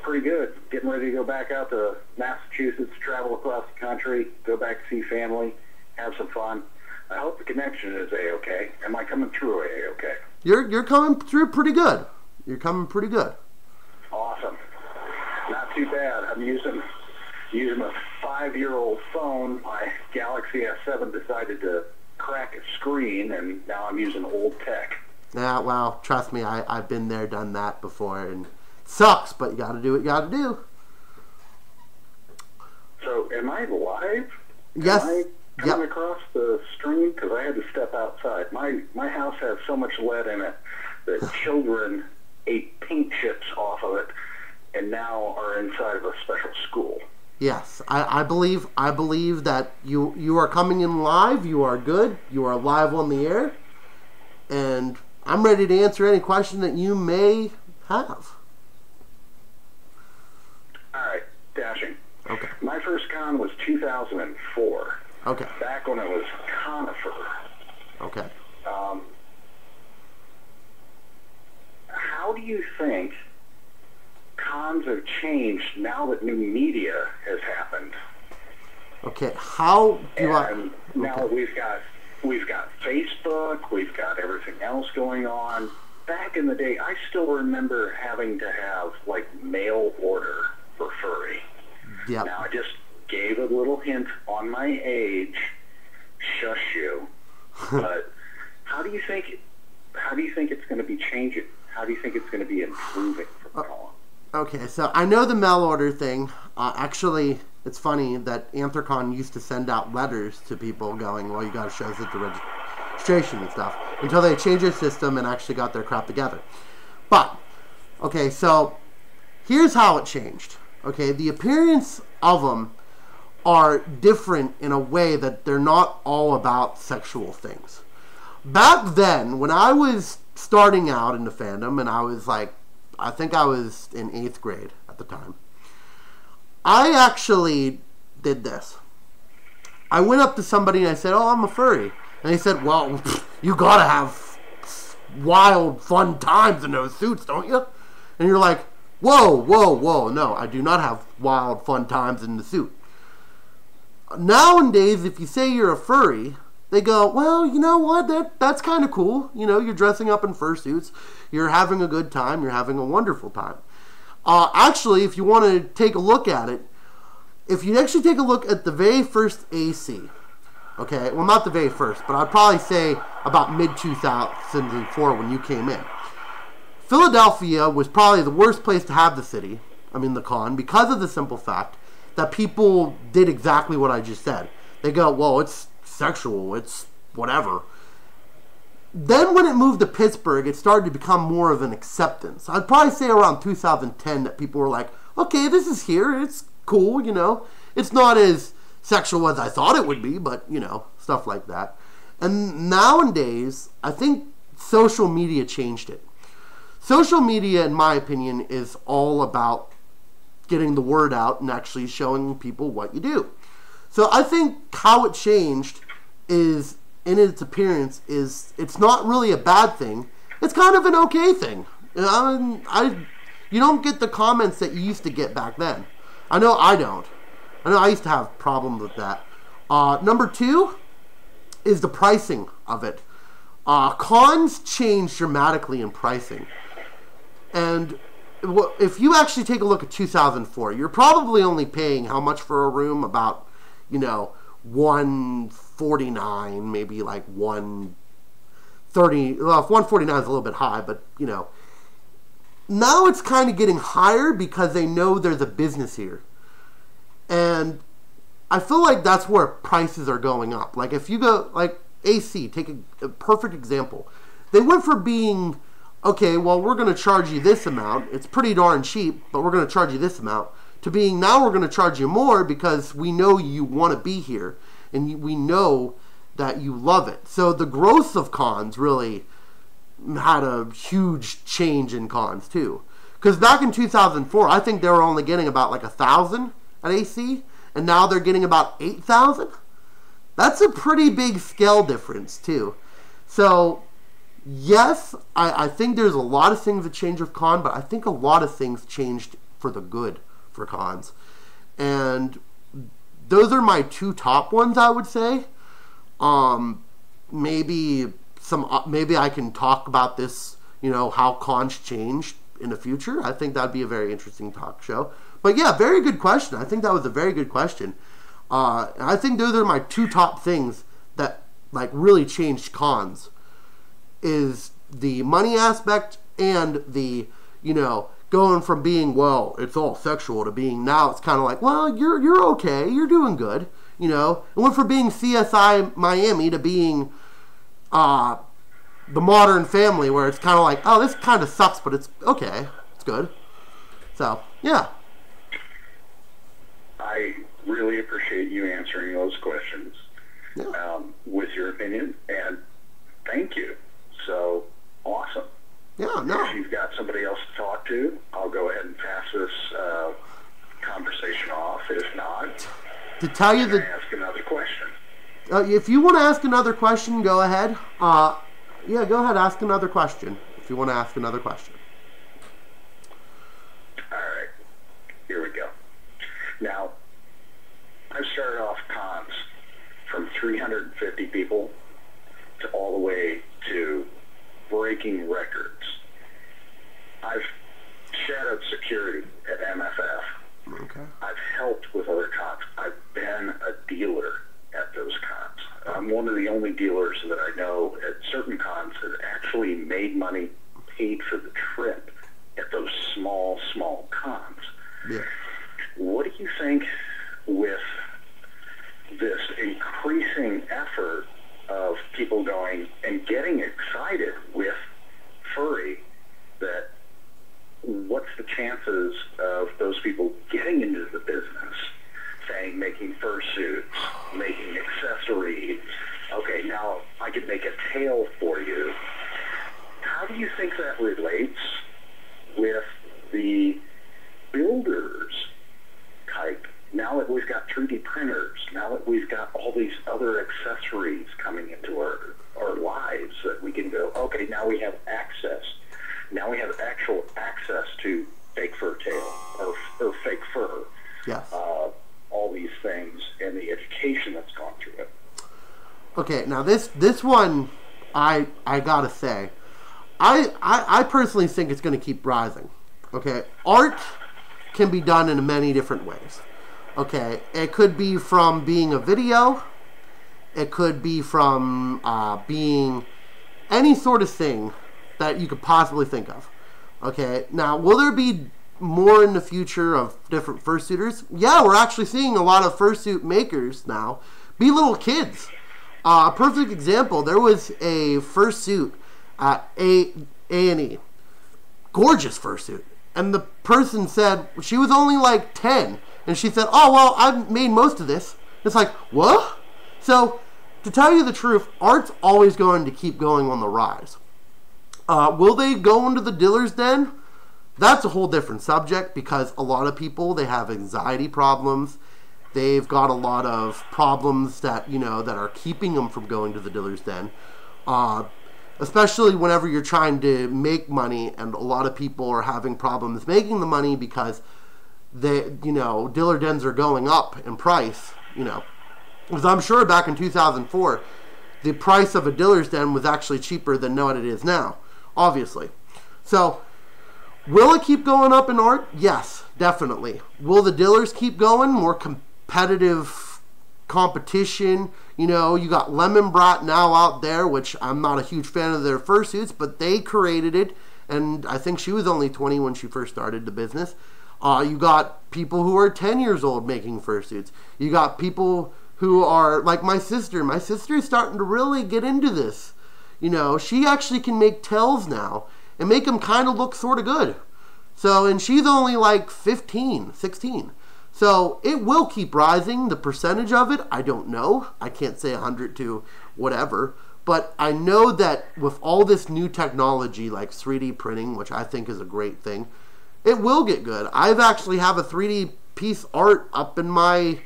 Pretty good. Getting ready to go back out to Massachusetts, travel across the country, go back to see family, have some fun. I hope the connection is A-okay. Am I coming through A-okay? You're coming through pretty good. You're coming pretty good. Awesome. Not too bad. I'm using a 5-year-old phone. My Galaxy S7 decided to crack its screen, and now I'm using old tech. Yeah, well, trust me, I've been there, done that before, and it sucks, but you gotta do what you gotta do. So, am I live? Yes. Am I coming across the stream? Because I had to step outside. My house has so much lead in it that children ate paint chips off of it and now are inside of a special school. Yes, I believe that you are coming in live. You are good. You are live on the air, and I'm ready to answer any question that you may have. All right, Dashing. Okay. My first con was 2004. Okay. Back when it was Conifer. Okay. changed now that new media has happened. Okay, how do And now that we've got Facebook, we've got everything else going on. Back in the day, I still remember having to have like mail order for furry. Yep. Now I just gave a little hint on my age. Shush you. But how do you think it's going to be changing? How do you think it's going to be improving from now on? Okay, so I know the mail order thing. Actually, it's funny that Anthrocon used to send out letters to people going, well, you got to show us at the registration and stuff, until they changed their system and actually got their crap together. But, okay, so here's how it changed. Okay, the appearance of them are different in a way that they're not all about sexual things. Back then, when I was starting out in the fandom, and I was like, I think I was in 8th grade at the time, I actually did this. I went up to somebody and I said, oh, I'm a furry. And they said, well, you gotta have wild, fun times in those suits, don't you? And you're like, whoa, whoa, whoa, no, I do not have wild, fun times in the suit. Nowadays, if you say you're a furry, they go, well, you know what, that's kind of cool. You know, you're dressing up in fursuits, you're having a good time, you're having a wonderful time. Actually, if you want to take a look at it, if you actually take a look at the very first AC, okay, well, not the very first, but I'd probably say about mid-2004 when you came in. Philadelphia was probably the worst place to have the con, because of the simple fact that people did exactly what I just said. They go, well, it's sexual, it's whatever. Then when it moved to Pittsburgh, it started to become more of an acceptance. I'd probably say around 2010 that people were like, okay, this is here, it's cool, you know. It's not as sexual as I thought it would be, but, you know, stuff like that. And nowadays, I think social media changed it. Social media, in my opinion, is all about getting the word out and actually showing people what you do. So I think how it changed is, in its appearance, is it's not really a bad thing. It's kind of an okay thing. You don't get the comments that you used to get back then. I know I don't. I know I used to have problems with that. Number 2 is the pricing of it. Cons change dramatically in pricing. And if you actually take a look at 2004, you're probably only paying how much for a room? About, you know, $149, maybe like $130. Well, $149 is a little bit high, but, you know. Now it's kind of getting higher because they know there's a business here. And I feel like that's where prices are going up. Like if you go, like AC, take a perfect example. They went for being, okay, well, we're going to charge you this amount. It's pretty darn cheap, but we're going to charge you this amount. To being, now we're going to charge you more because we know you want to be here. And we know that you love it. So the growth of cons really had a huge change in cons too. Because back in 2004, I think they were only getting about like 1,000 at AC. And now they're getting about 8,000. That's a pretty big scale difference too. So yes, I think there's a lot of things that change with con, but I think a lot of things changed for the good for cons. And those are my 2 top ones, I would say. Maybe I can talk about this, you know, how cons changed in the future. I think that'd be a very interesting talk show. But yeah, very good question. I think that was a very good question. I think those are my 2 top things that like really changed cons. Is the money aspect and the, you know, going from being, well, it's all sexual to being now it's kind of like, well, you're okay, you're doing good, you know. It went from being CSI Miami to being the Modern Family, where it's kind of like, oh, this kind of sucks, but it's okay, it's good. So yeah, I really appreciate you answering those questions with your opinion, and thank you. So awesome. Yeah, no. If you've got somebody else to talk to, I'll go ahead and pass this conversation off. If not, to tell you the ask another question. If you want to ask another question, go ahead. Yeah, go ahead, ask another question. If you want to ask another question. All right, here we go. 350 people to all the way to breaking records. I've shadowed security at MFF. Okay. I've helped with other cons. I've been a dealer at those cons. I'm one of the only dealers that I know at certain cons that actually made money, paid for the trip at those small cons. Yeah. What do you think with this increasing effort of people going and getting excited with furry, that what's the chances of those people getting into the business, saying making fursuits, making accessories, okay, now I could make a tail for you. How do you think that relates with the builders type? Now that we've got 3D printers, now that we've got all these other accessories coming into our lives, that we can go, okay, now we have access. Now we have actual access to fake fur tail or fake fur. Yes. All these things and the education that's gone through it. Okay, now this one, I gotta say, I personally think it's going to keep rising. Okay, art can be done in many different ways. Okay, it could be from being a video. It could be from being any sort of thing that you could possibly think of. Okay, now will there be more in the future of different fursuiters? Yeah, we're actually seeing a lot of fursuit makers now be little kids. A perfect example, there was a fursuit at A&E. Gorgeous fursuit. And the person said she was only like 10. And she said, oh, well, I've made most of this. It's like, what? So, to tell you the truth, art's always going to keep going on the rise. Will they go into the dealer's den? That's a whole different subject, because a lot of people, they have anxiety problems. They've got a lot of problems that, that are keeping them from going to the dealer's den. Especially whenever you're trying to make money, and a lot of people are having problems making the money because dealer dens are going up in price, Because I'm sure back in 2004, the price of a dealer's den was actually cheaper than what it is now, obviously. So, will it keep going up in art? Yes, definitely. Will the dealers keep going? More competitive competition. You got Lemon Brat now out there, which I'm not a huge fan of their fursuits, but they created it, and I think she was only 20 when she first started the business. You got people who are 10 years old making fursuits. You got people who are like my sister. My sister is starting to really get into this. She actually can make tails now and make them kind of look sort of good. So, and she's only like 15, 16. So it will keep rising. The percentage of it, I don't know. I can't say 100 to whatever. But I know that with all this new technology like 3D printing, which I think is a great thing, it will get good. I've actually have a 3D piece art up in my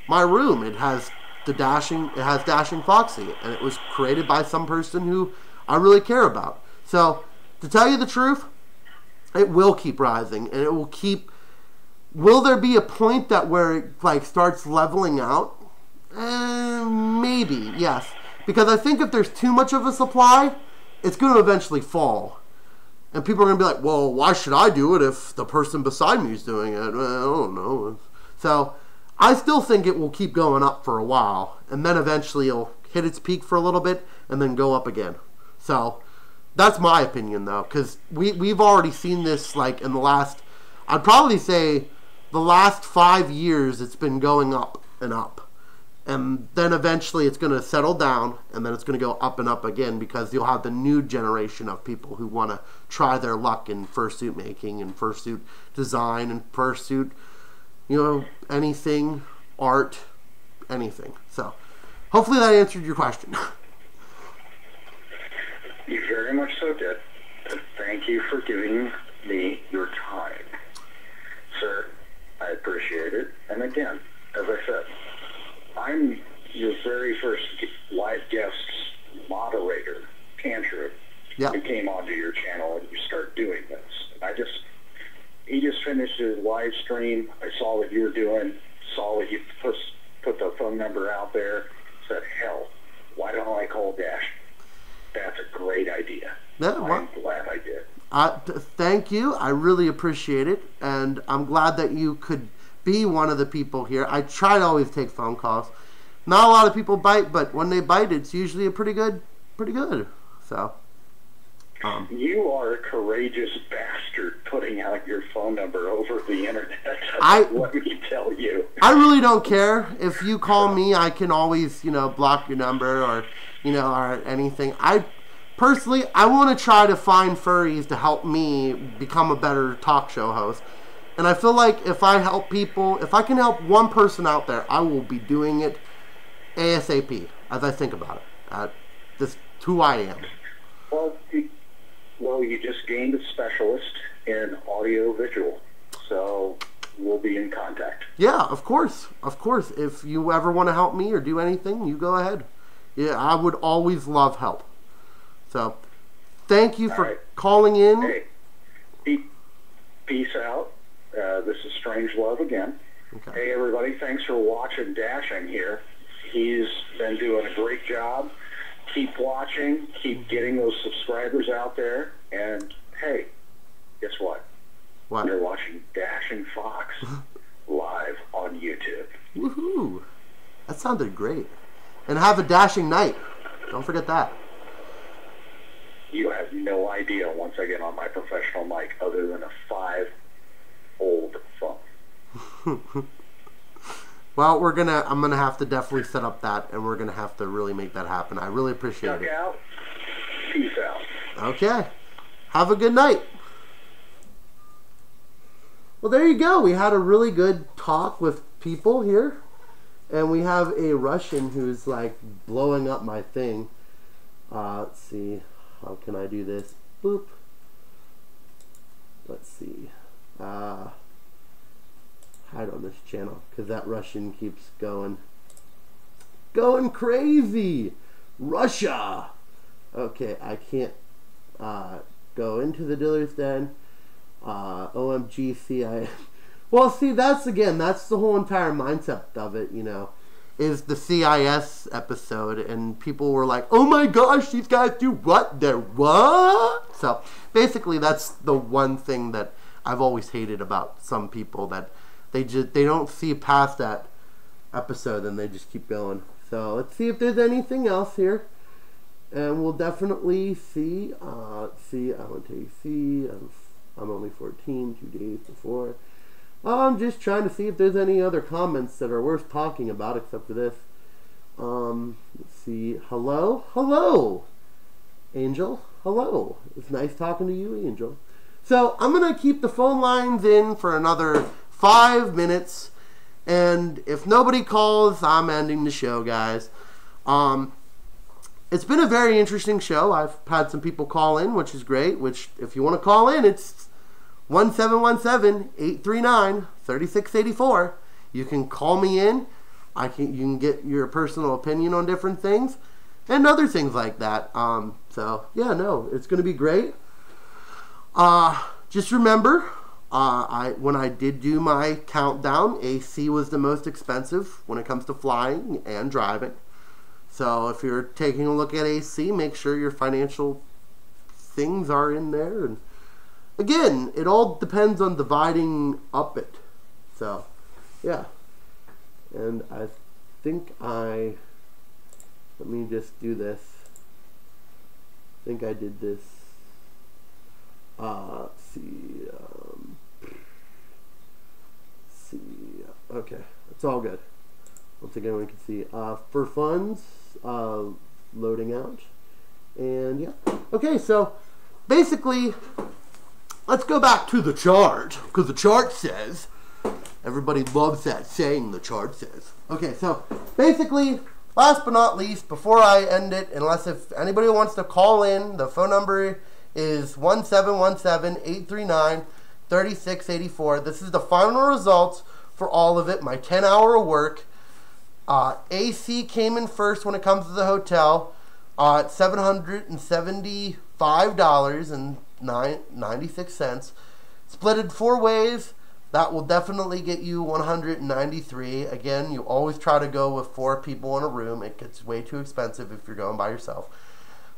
room. It has Dashing Foxie, and it was created by some person who I really care about. So, to tell you the truth, it will keep rising, and it will keep. Will there be a point that where it starts leveling out? Maybe, yes. Because I think if there's too much of a supply, it's going to eventually fall. And people are going to be like, well, why should I do it if the person beside me is doing it? Well, I don't know. So, I still think it will keep going up for a while. And then eventually it'll hit its peak for a little bit and then go up again. So, that's my opinion, though. Because we've already seen this, in the last, I'd probably say, the last 5 years, it's been going up and up. And then eventually it's going to settle down, and then it's going to go up and up again, because you'll have the new generation of people who want to try their luck in fursuit making and fursuit design and fursuit, anything, art, anything. So, hopefully that answered your question. You very much so did. Thank you for giving me your time. Sir, I appreciate it. And again, as I said, I'm your very first live guest moderator, Andrew, who came onto your channel and you start doing this. And he just finished his live stream. I saw what you were doing, saw that you put the phone number out there, said, hell, call Dash. That's a great idea. Yeah, I'm glad I did. Thank you. I really appreciate it, and I'm glad that you could be one of the people here. I try to always take phone calls. Not a lot of people bite, but when they bite, it's usually a pretty good. So. You are a courageous bastard putting out your phone number over the internet. Let me tell you. I really don't care. If you call me, I can always, block your number or, or anything. Personally, I want to try to find furries to help me become a better talk show host. And I feel like if I can help one person out there, I will be doing it ASAP as I think about it. This who I am. Well, you just gained a specialist in audio visual, so we'll be in contact. Yeah, of course. If you ever want to help me or do anything, you go ahead. Yeah, I would always love help. So, thank you for calling in. Hey, peace out. This is Strange Love again. Okay. Hey, everybody, thanks for watching Dashing here. He's been doing a great job. Keep watching. Keep getting those subscribers out there. And, hey, guess what? What? You're watching Dashing Fox live on YouTube. Woohoo! That sounded great. And have a dashing night. Don't forget that. You have no idea once I get on my professional mic other than a 5-old phone. Well, I'm gonna have to definitely set up that, and we're gonna have to really make that happen. I really appreciate Duck it. out. Peace out. Okay. Have a good night. Well, there you go. We had a really good talk with people here, and we have a Russian who's like blowing up my thing. Let's see. How can I do this? Boop. Let's see. Hide on this channel because that Russian keeps going crazy. Russia. Okay, I can't go into the dealer's den. OMG CIS. Well, see, that's the whole entire mindset of it, is the CIS episode, and people were like, oh my gosh, these guys do what? They're what? So basically that's the one thing that I've always hated about some people, that they don't see past that episode and they just keep going. So let's see if there's anything else here, and we'll definitely see. Let's see. I want to see. I'm only 14, 2 days before. I'm just trying to see if there's any other comments that are worth talking about except for this. Let's see. Hello, Angel. Hello. It's nice talking to you, Angel. So I'm gonna keep the phone lines in for another 5 minutes, and if nobody calls, I'm ending the show, guys. It's been a very interesting show. I've had some people call in, which is great. Which, if you want to call in, it's 1717-839-3684. You can call me in. You can get your personal opinion on different things and other things like that. So yeah, no, it's going to be great. Just remember, when I did do my countdown, AC was the most expensive when it comes to flying and driving. So if you're taking a look at AC, make sure your financial things are in there. And again, it all depends on dividing up it. So, yeah. And I think let me just do this. I think I did this. Let's see. Okay, it's all good. I don't think anyone can see. For funds, loading out. And yeah. Okay, so basically, let's go back to the chart, because the chart says, everybody loves that saying, the chart says. Okay, so basically, last but not least, before I end it, if anybody wants to call in, the phone number is 1717-839-3684. This is the final results for all of it, my 10-hour work. AC came in first when it comes to the hotel at $775.96. Split it 4 ways, That will definitely get you 193. Again, you always try to go with 4 people in a room. It gets way too expensive if you're going by yourself.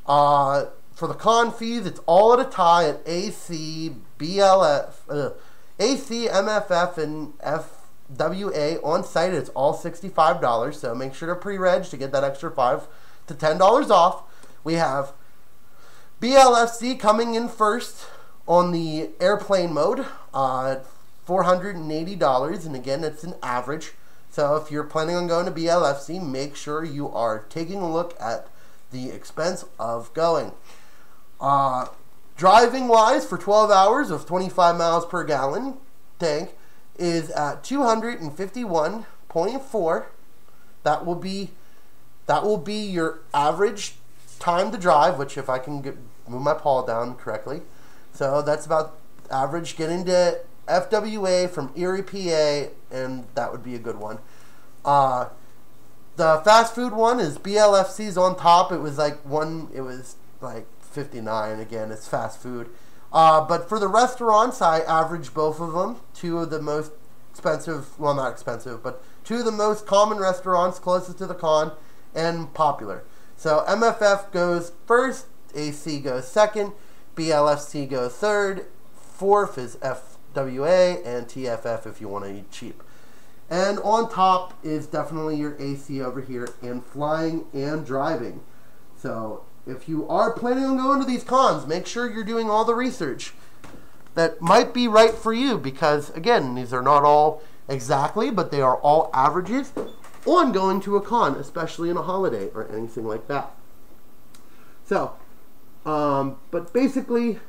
For the con fees, it's all at a tie at AC, AC, MFF, and FWA on site. It's all $65. So make sure to pre-reg to get that extra $5 to $10 off. We have BLFC coming in first on the airplane mode at $480, and again, it's an average. So if you're planning on going to BLFC, make sure you are taking a look at the expense of going. Driving wise, for 12 hours of 25 miles per gallon tank is at 251.4. That will be your average time to drive, which if I can move my paw down correctly. So that's about average getting to FWA from Erie, PA, and that would be a good one. The fast food one is BLFC's on top. It was like 59. Again, it's fast food. But for the restaurants, I average both of them. 2 of the most expensive, well, not expensive, but 2 of the most common restaurants closest to the con and popular. So MFF goes first, AC goes second, BLFC goes third, fourth is FWA, and TFF if you want to eat cheap. And on top is definitely your AC over here, and flying and driving. So if you are planning on going to these cons, make sure you're doing all the research that might be right for you, because again, these are not all exactly, but they are all averages on going to a con, especially in a holiday or anything like that. So, but basically,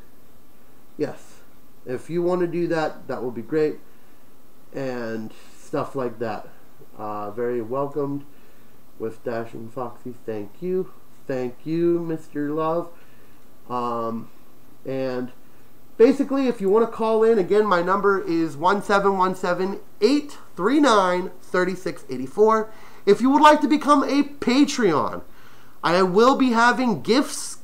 yes, if you want to do that, that will be great, and stuff like that. Very welcomed with Dashing Foxie. Thank you, Mr. Love. And basically, if you want to call in, again, my number is 1717-839-3684. If you would like to become a Patreon, I will be having gifts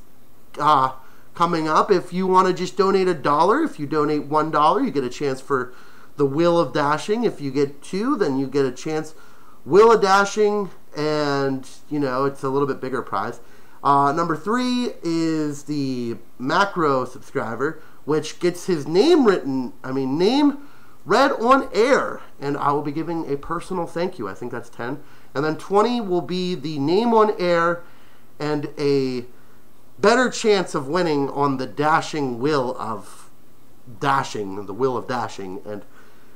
coming up. If you want to just donate $1, if you donate $1, you get a chance for the Wheel of Dashing. If you get 2, then you get a chance Wheel of Dashing, and it's a little bit bigger prize. Number 3 is the Macro subscriber, which gets his name name read on air, and I will be giving a personal thank you. I think that's 10. And then 20 will be the name on air and a better chance of winning on the Dashing Wheel of Dashing, the Wheel of Dashing, and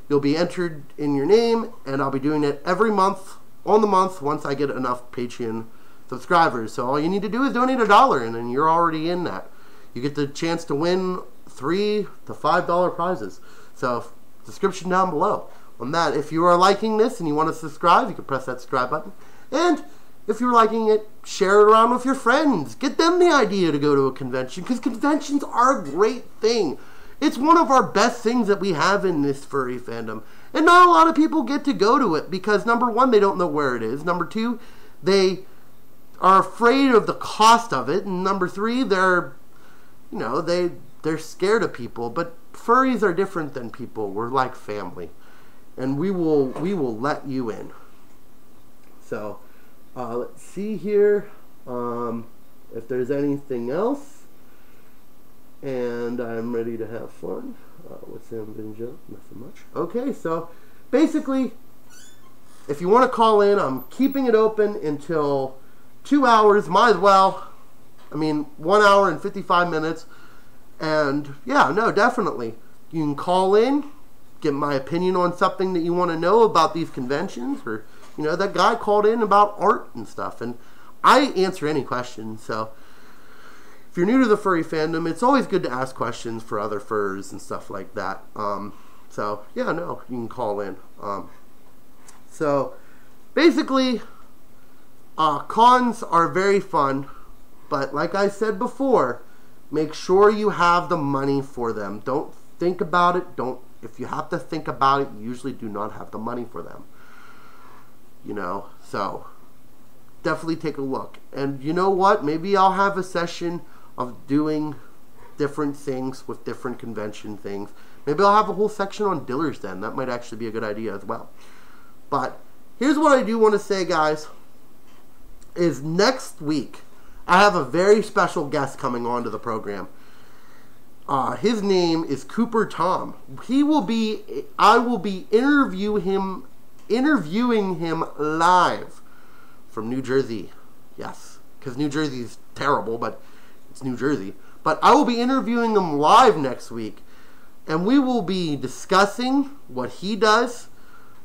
you'll be entered in your name, and I'll be doing it every month, on the month, once I get enough Patreon subscribers. So all you need to do is donate $1, and then you're already in that. You get the chance to win $3 to $5 prizes. So description down below on that. If you are liking this and you want to subscribe, you can press that subscribe button. And if you're liking it, share it around with your friends. Get them the idea to go to a convention, because conventions are a great thing. It's one of our best things that we have in this furry fandom. And not a lot of people get to go to it because, number 1, they don't know where it is. Number 2, they are afraid of the cost of it. And number 3, they're scared of people. But furries are different than people. We're like family. And we will let you in. So, let's see here if there's anything else. And I'm ready to have fun. What's Sam Vinjo? Nothing much. Okay, so basically, if you want to call in, I'm keeping it open until 2 hours. Might as well. 1 hour and 55 minutes. And yeah, no, definitely. You can call in, get my opinion on something that you want to know about these conventions. Or, that guy called in about art and stuff. And I answer any questions, so if you're new to the furry fandom, it's always good to ask questions for other furs and stuff like that. So, yeah, no, you can call in. So, basically, cons are very fun, but like I said before, make sure you have the money for them. Don't think about it. If you have to think about it, you usually do not have the money for them. So definitely take a look. And you know what? Maybe I'll have a session of doing different things with different convention things. Maybe I'll have a whole section on Dillers then. That might actually be a good idea as well. But here's what I do want to say, guys, is next week I have a very special guest coming on to the program. His name is Cooper Tom. I will be interviewing him live from New Jersey. Yes, because New Jersey is terrible, but it's New Jersey. But I will be interviewing him live next week, and we will be discussing what he does,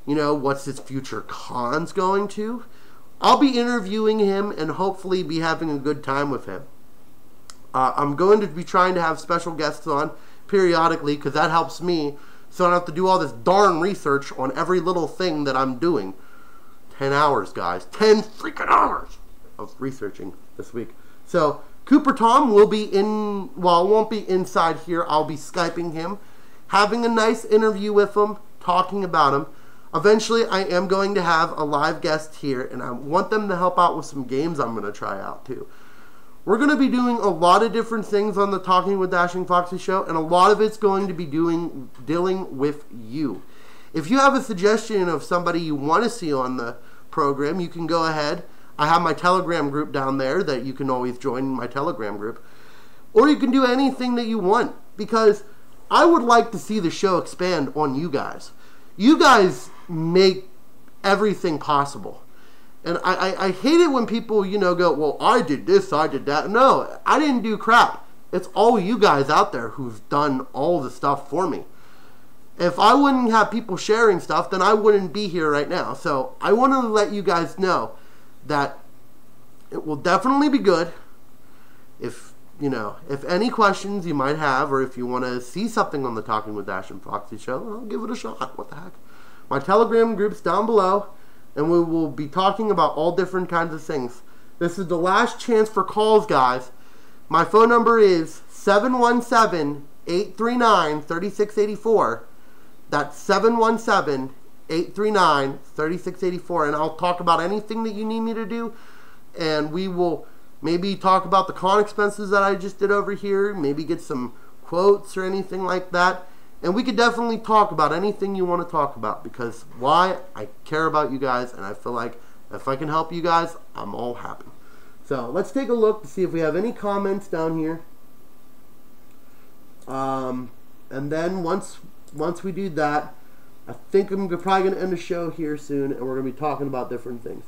what's his future cons going to. I'll be interviewing him and hopefully be having a good time with him. I'm going to be trying to have special guests on periodically because that helps me, so I don't have to do all this darn research on every little thing that I'm doing. 10 hours, guys. 10 freaking hours of researching this week. So Cooper Tom will be in, well, it won't be inside here. I'll be Skyping him, having a nice interview with him, talking about him. Eventually, I am going to have a live guest here, and I want them to help out with some games I'm going to try out, too. We're going to be doing a lot of different things on the Talking with Dashing Foxie show, and a lot of it's going to be dealing with you. If you have a suggestion of somebody you want to see on the program, you can go ahead. I have my Telegram group down there that you can always join my Telegram group. Or you can do anything that you want, because I would like to see the show expand on you guys. You guys make everything possible. And I hate it when people, go, well, I did this, I did that. No, I didn't do crap. It's all you guys out there who've done all the stuff for me. If I wouldn't have people sharing stuff, then I wouldn't be here right now. So I want to let you guys know that it will definitely be good. If any questions you might have, or if you want to see something on the Talking with Dash and Foxie show, I'll give it a shot. What the heck? My Telegram group's down below, and we will be talking about all different kinds of things. This is the last chance for calls, guys. My phone number is 717-839-3684. That's 717-839-3684, and I'll talk about anything that you need me to do, and we will maybe talk about the con expenses that I just did over here, maybe get some quotes or anything like that. And we could definitely talk about anything you want to talk about, because why? I care about you guys, and I feel like if I can help you guys, I'm all happy. So let's take a look to see if we have any comments down here. And then once we do that, I think I'm probably going to end the show here soon, and we're going to be talking about different things.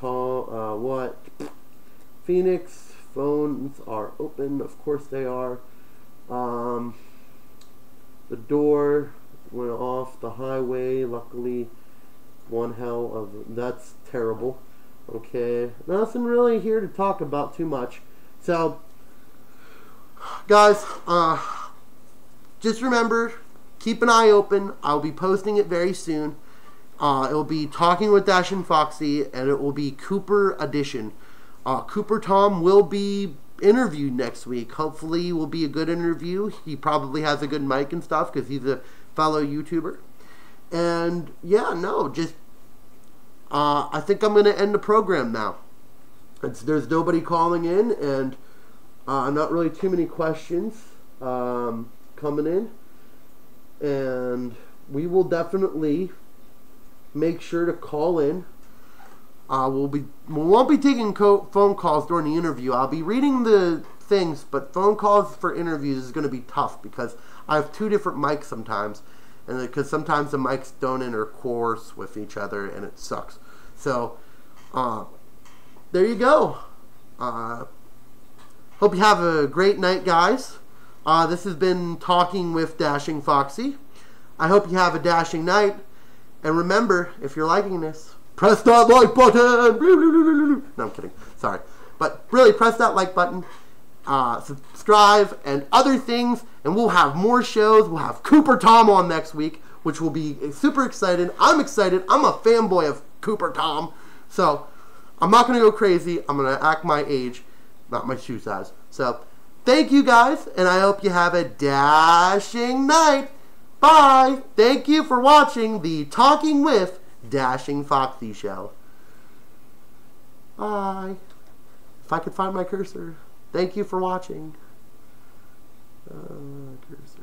What? Phoenix phones are open. Of course they are. The door went off the highway. Luckily, one hell of... That's terrible. Okay. Nothing really here to talk about too much. So, guys, just remember, keep an eye open. I'll be posting it very soon. It will be Talking with Dash and Foxie, and it will be Cooper edition. Cooper Tom will be interviewed next week. Hopefully it will be a good interview. He probably has a good mic and stuff because he's a fellow YouTuber. And yeah, no, just I think I'm going to end the program now. There's nobody calling in, and not really too many questions coming in. And we will definitely make sure to call in. We won't be taking phone calls during the interview. I'll be reading the things, but phone calls for interviews is going to be tough because I have two different mics sometimes, and because sometimes the mics don't intercourse with each other, and it sucks. So, there you go. Hope you have a great night, guys. This has been Talking with Dashing Foxie. I hope you have a dashing night, and remember, if you're liking this, press that like button. No, I'm kidding. Sorry. But really, press that like button, subscribe, and other things. And we'll have more shows. We'll have Cooper Tom on next week, which will be super excited. I'm excited. I'm a fanboy of Cooper Tom. So, I'm not going to go crazy. I'm going to act my age, not my shoe size. So, thank you guys, and I hope you have a dashing night. Bye. Thank you for watching the Talking with Dashing Foxie show. Bye. If I could find my cursor. Thank you for watching. Accuracy.